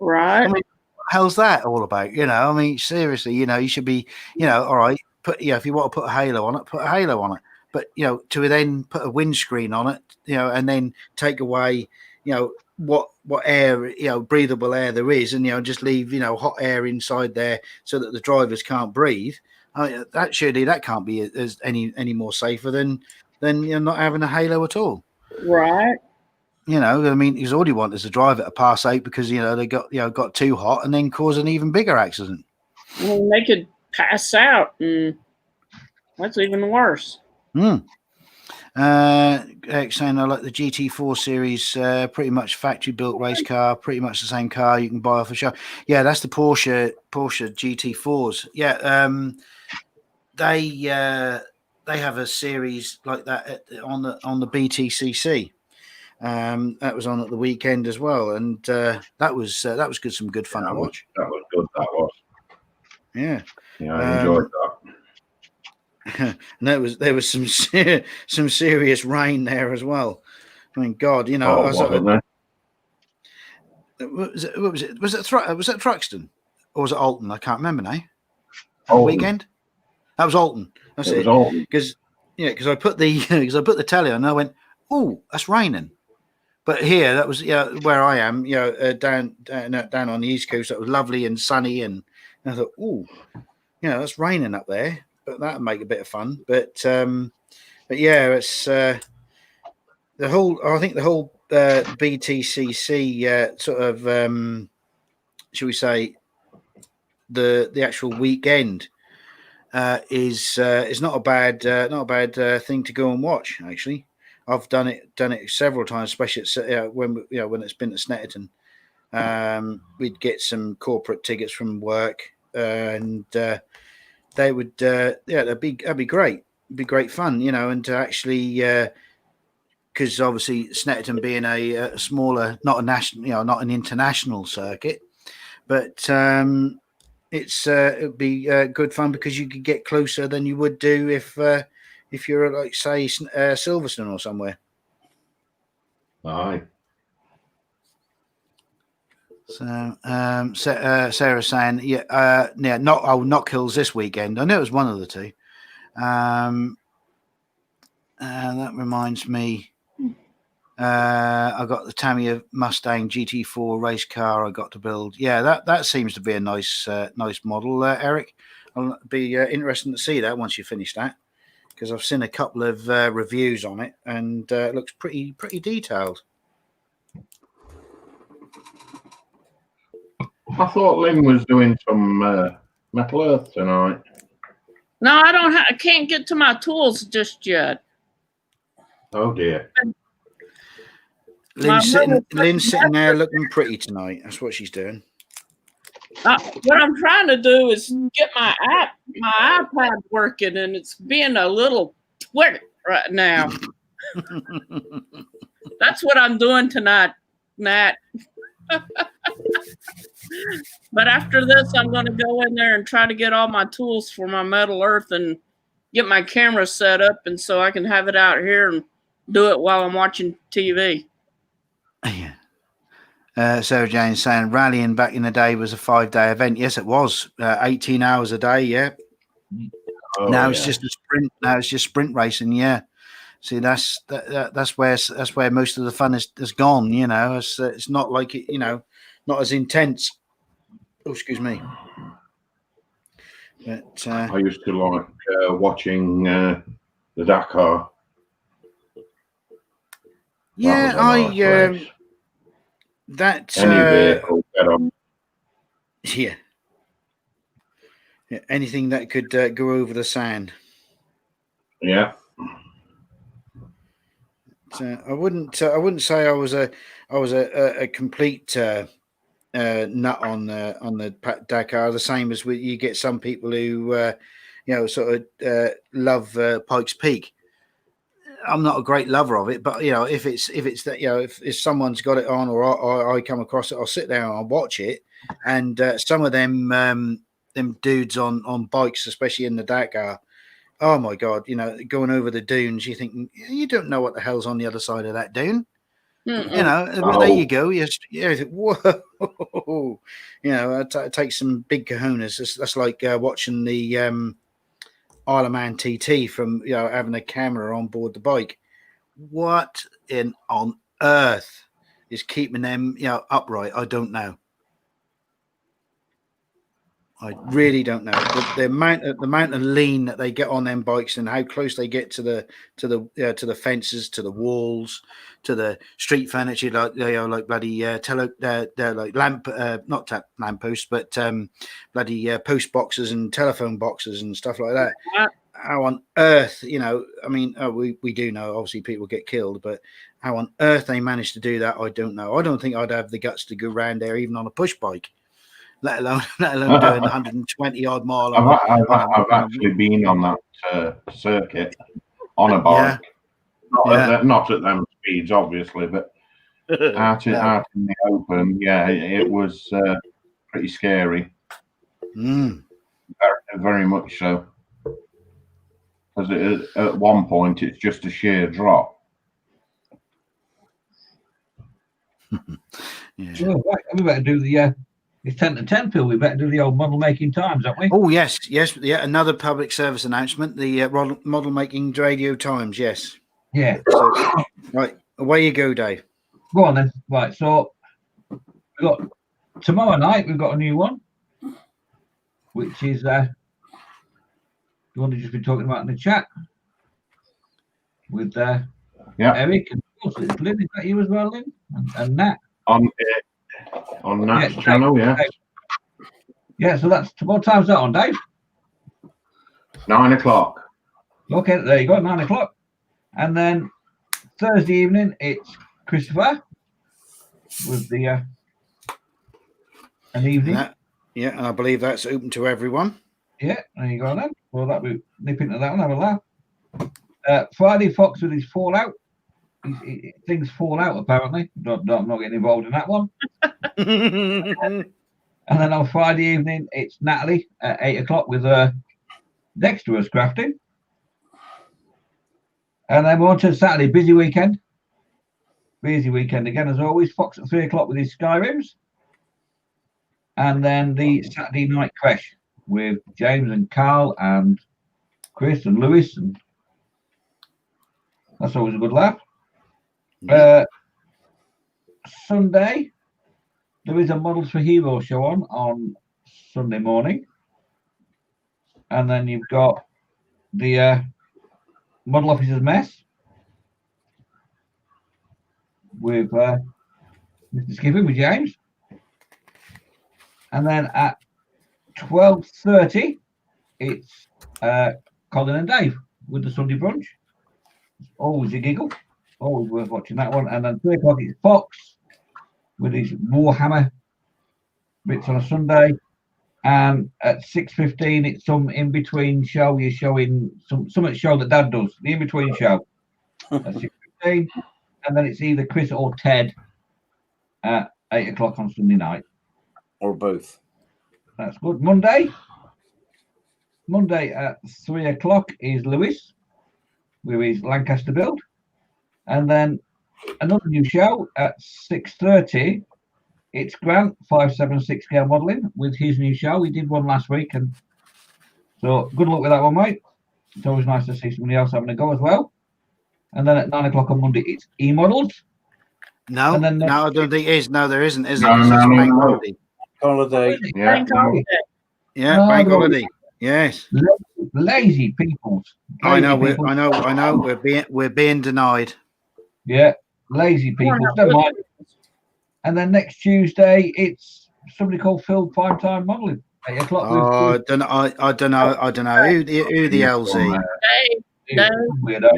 Right. I mean, what the hell's that all about? I mean, seriously, you should be, all right, if you want to put a halo on it, put a halo on it. But to then put a windscreen on it, and then take away, what air, breathable air there is, and just leave hot air inside there so that the drivers can't breathe. That can't be as any more safer than not having a halo at all. Right. I mean, because all you want is the driver to pass out because they got too hot and then cause an even bigger accident. Well, they could pass out, and that's even worse. Saying I like the GT4 series, pretty much factory built race car, pretty much the same car you can buy off a shop. Yeah, that's the Porsche GT4s. Yeah, they have a series like that on the BTCC. That was on at the weekend as well, and that was good, some good fun to watch. That was good. That was. Yeah. Yeah, I enjoyed that. And there was some serious rain there as well. I mean, God, wasn't there? was it Thruxton or was it Alton? I can't remember now. Alton. Weekend. That was Alton. That's it. Because I put the telly on and I went, oh, that's raining. But here, that was where I am. Down on the East Coast, that was lovely and sunny, and I thought, oh, it's raining up there, but that'd make a bit of fun. But yeah, it's the whole. I think the whole BTCC sort of, shall we say, the actual weekend is not a bad thing to go and watch. Actually, I've done it several times, especially when it's been at Snetterton. We'd get some corporate tickets from work, and they would that'd be great. It'd be great fun, and to actually because obviously Snetterton being a smaller, not a national, not an international circuit, but it'd be good fun because you could get closer than you would do if you're like, say, Silverstone or somewhere. Aye. So Sarah's saying, not Kills this weekend. I know it was one of the two. That reminds me, I got the Tamiya Mustang GT4 race car I got to build. Yeah, that seems to be a nice model, Eric. I'll be interested to see that once you finish that, because I've seen a couple of reviews on it, and it looks pretty detailed. I thought Lynn was doing some Metal Earth tonight. No, I can't get to my tools just yet. Oh dear. Lynn's sitting there looking pretty tonight. That's what she's doing. What I'm trying to do is get my iPad working, and it's being a little twit right now. That's what I'm doing tonight, Nat. But after this, I'm going to go in there and try to get all my tools for my Metal Earth and get my camera set up, and so I can have it out here and do it while I'm watching TV. Yeah. Sarah Jane saying rallying back in the day was a 5-day event. Yes, it was. 18 hours a day. Yeah. Now it's just a sprint. Now it's just sprint racing. Yeah. See, that's where most of the fun has gone. It's not like it. Not as intense. Oh, excuse me. But I used to like watching the Dakar. Yeah, any vehicle get on. Yeah, anything that could go over the sand. Yeah. I wouldn't say I was a complete nut on the Dakar. The same as you get some people who sort of love Pikes Peak. I'm not a great lover of it, but if it's that, if someone's got it on or I come across it, I'll sit there and I'll watch it. And some of them dudes on bikes, especially in the Dakar, oh my God, going over the dunes, you think you don't know what the hell's on the other side of that dune. There you go. Whoa, it takes some big cojones. That's like watching the Isle of Man TT from having a camera on board the bike. What on earth is keeping them upright? I don't know. I really don't know the amount of lean that they get on them bikes and how close they get to the fences, to the walls, to the street furniture, like bloody like lamp, not lamp posts, but bloody post boxes and telephone boxes and stuff like that. How on earth, I mean, we do know obviously people get killed, but how on earth they manage to do that, I don't know. I don't think I'd have the guts to go around there even on a push bike. Let alone doing 120 odd mile. I've actually been on that circuit on a bike, not at them speeds, obviously, but out in the open. Yeah, it was pretty scary. Very, very much so. Because at one point it's just a sheer drop. Well, right, we better do the. It's 10 to 10, Phil. We better do the old model making times, don't we? Oh, yes. Yeah, another public service announcement. The model making radio times, yes. Yeah. So, right, away you go, Dave. Go on then. Right. So we've got tomorrow night. We've got a new one, which is the one we've just been talking about in the chat with Eric and of course it's Lynn. Is that you as well, Lynn? And Nat On Nat's channel, yeah. Dave. Yeah. So that's what time's that on, Dave? 9 o'clock. Okay, there you go, 9 o'clock. And then Thursday evening, it's Christopher with the an evening. Yeah, and I believe that's open to everyone. Yeah, there you go then. Well, that we nip into that one, have a laugh. Friday, Fox with his Fallout. Things fall out apparently. I'm not getting involved in that one. And then on Friday evening, it's Natalie at 8 o'clock with Dexterous Crafting. And then we're on to Saturday, busy weekend. Busy weekend again, as always. Fox at 3 o'clock with his Skyrims. And then the Saturday night crash with James and Carl and Chris and Lewis. And that's always a good laugh. Sunday, there is a Models for Heroes show on Sunday morning. And then you've got the Model Officers Mess with Mr. Skipping with James. And then at 12:30, it's Colin and Dave with the Sunday brunch. It's always a giggle. Always worth watching that one. And then 3 o'clock, it's Fox with his Warhammer bits on a Sunday. And at 6:15, it's some in-between show. You're showing some show that Dad does, the in-between show at 6:15. And then it's either Chris or Ted at 8 o'clock on Sunday night. Or both. That's good. Monday at 3 o'clock is Lewis with his Lancaster build. And then another new show at 6:30. It's Grant 576 scale modelling with his new show. He did one last week, and so good luck with that one, mate. It's always nice to see somebody else having a go as well. And then at 9 o'clock on Monday, it's E-Models. No, And then no, I don't think it is. No, there isn't, is it? No, It's no, just no, bank no. holiday. Holiday. Yeah. Bank holiday. Yeah, No, bank no. holiday. Yes, Lazy peoples. I know. Lazy I know. We're being denied. Yeah, lazy peoples. Well, Never mind. And then next Tuesday, it's somebody called Phil Primetime Modelling. 8 o'clock. Oh, I don't know. I don't know. Who the hell's he? Dave, Dave, Weirdo.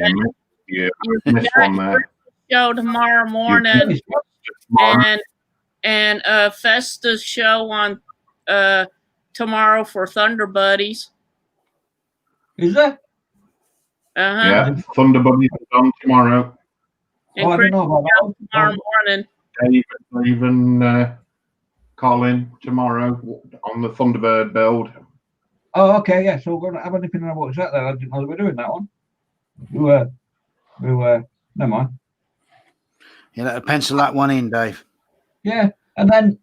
Yeah, you this got one your there. show tomorrow morning, and Festa's show on tomorrow for Thunder Buddies. Is there? Uh-huh. Yeah, Thunder Buddies is on tomorrow. And Oh, I Chris don't know about that. tomorrow morning. Dave and Colin tomorrow on the Thunderbird build. Oh, okay, yeah. So we're going to have anything on what's that then? I didn't know they were doing that one. We were, never mind. You let pencil that one in, Dave. Yeah, and then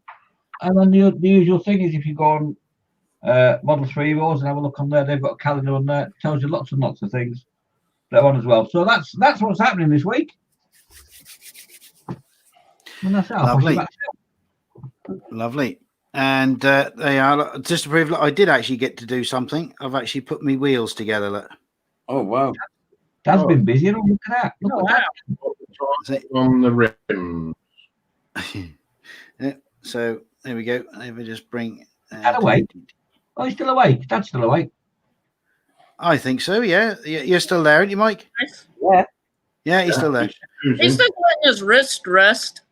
the usual thing is if you go on Model 3 Heroes and have a look on there, they've got a calendar on there. It tells you lots and lots of things that are on as well. So that's what's happening this week. And that's it. Lovely. Lovely. And they are just to prove. Look, I did actually get to do something. I've actually put my wheels together. Look. Oh, wow. Dad's been busy. Look at that. Look at that. On the rim. Yeah, so there we go. Let me just bring. Dad awake? Oh, he's still awake. Dad's still awake. I think so. Yeah, you're still there, aren't you, Mike? Yeah. Yeah, he's still there. He's still letting his wrist rest.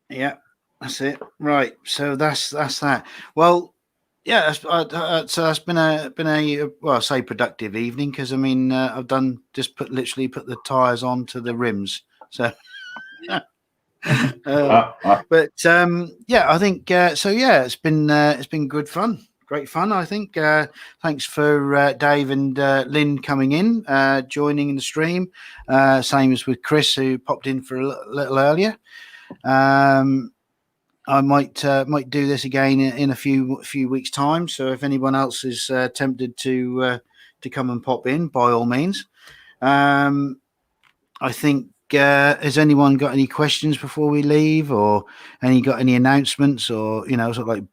Yeah, that's it. Right. So that's that. Well, yeah. So that's been a well, I say productive evening because I mean I've done just literally put the tires onto the rims. So. But yeah, I think so. Yeah, it's been good fun, great fun. I think. Thanks for Dave and Lynn coming in, joining in the stream. Same as with Chris, who popped in for a little earlier. I might do this again in a few weeks' time. So if anyone else is tempted to come and pop in, by all means. I think has anyone got any questions before we leave, or got any announcements, or sort of like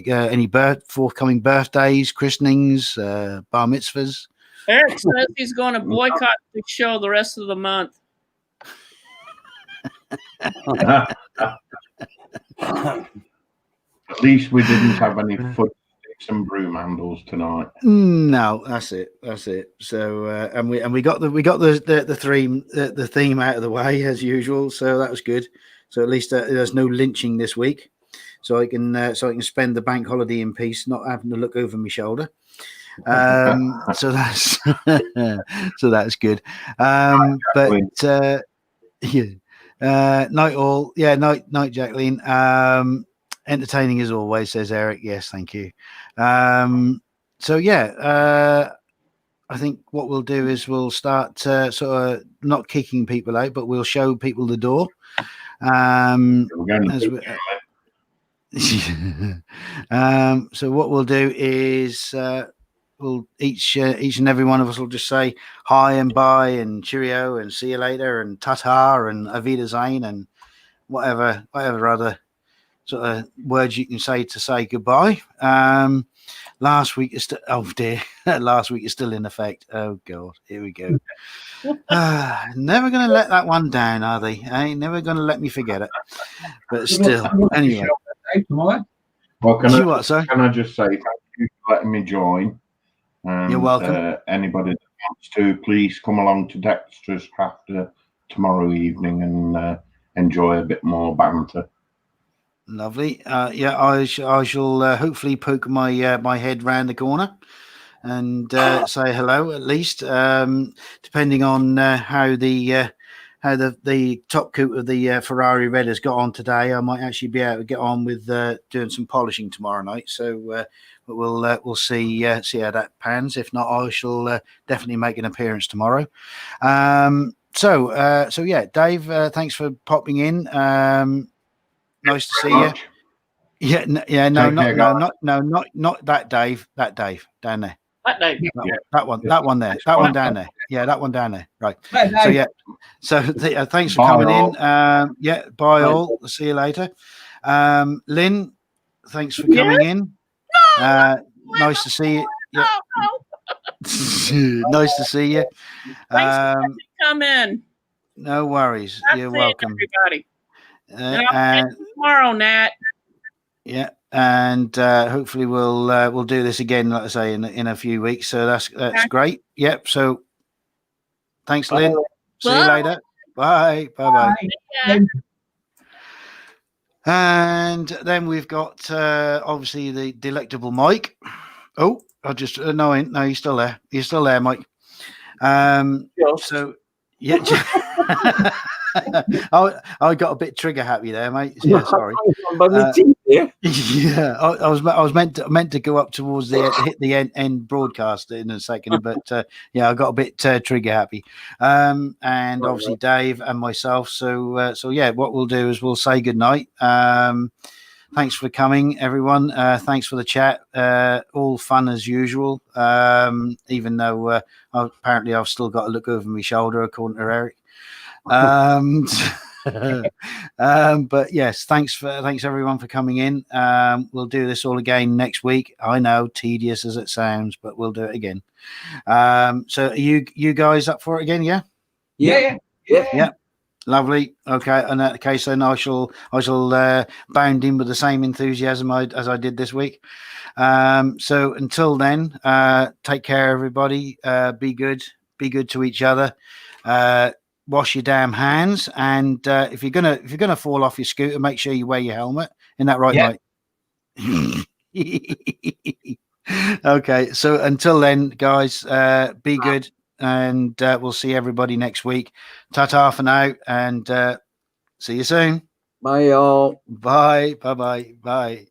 any forthcoming birthdays, christenings, bar mitzvahs? Eric says he's going to boycott the show the rest of the month. At least we didn't have any foot sticks and broom handles tonight. No, that's it. So and we got the theme out of the way as usual. So that was good. So at least there's no lynching this week. So I can spend the bank holiday in peace, not having to look over my shoulder. So that's good. Night all. Yeah, night Jacqueline. Entertaining as always, says Eric. Yes, thank you. So yeah, I think what we'll do is we'll start sort of not kicking people out, but we'll show people the door. So what we'll do is we'll each and every one of us will just say hi and bye and cheerio and see you later and ta-ta and Auf Wiedersehen and whatever other sort of words you can say to say goodbye. Last week is last week is still in effect. Oh God, here we go. Never going to let that one down, are they? Ain't never going to let me forget it. But still, anyway. Well, can I just say thank you for letting me join? And, you're welcome. Anybody that wants to, please come along to Dexter's Crafter tomorrow evening and enjoy a bit more banter. Lovely. Yeah, I shall hopefully poke my my head round the corner and say hello at least. Depending on how the top coat of the Ferrari Red has got on today, I might actually be able to get on with doing some polishing tomorrow night. So, but we'll see how that pans. If not, I shall definitely make an appearance tomorrow. So yeah, Dave, thanks for popping in. Nice to see you. Yeah, not that Dave. That Dave down there. That Dave. That one there. That one down there. Yeah, that one down there. Right. So yeah. So thanks for coming in. Yeah. Bye all. See you later. Lynn, thanks for coming in. Nice to see you. Yeah. Nice to see you. Thanks for come in. No worries. You're welcome, everybody. And tomorrow, Nat. Yeah, and hopefully we'll do this again, like I say, in a few weeks. So that's great. Yep. So thanks, Lynn. See you later. Bye. Bye. And then we've got obviously the delectable Mike. Oh, I just no, you're still there. You're still there, Mike. So yeah. I got a bit trigger happy there, mate. Yeah, sorry. Yeah, I was meant to go up towards the hit the end broadcast in a second, but yeah, I got a bit trigger happy. And obviously Dave and myself. So yeah, what we'll do is we'll say good night. Thanks for coming, everyone. Thanks for the chat. All fun as usual. Even though apparently I've still got to look over my shoulder, according to Eric. But yes, thanks everyone for coming in. We'll do this all again next week. I know, tedious as it sounds, but we'll do it again. So are you guys up for it again? Yeah. Lovely. Okay. In that case, then I shall bound in with the same enthusiasm as I did this week. So until then, take care, everybody. Be good to each other. Wash your damn hands, and if you're gonna fall off your scooter, make sure you wear your helmet. Isn't that right, Mike? Okay, so until then, guys, be good, and we'll see everybody next week. Ta-ta for now, and see you soon. Bye, y'all. Bye. Bye.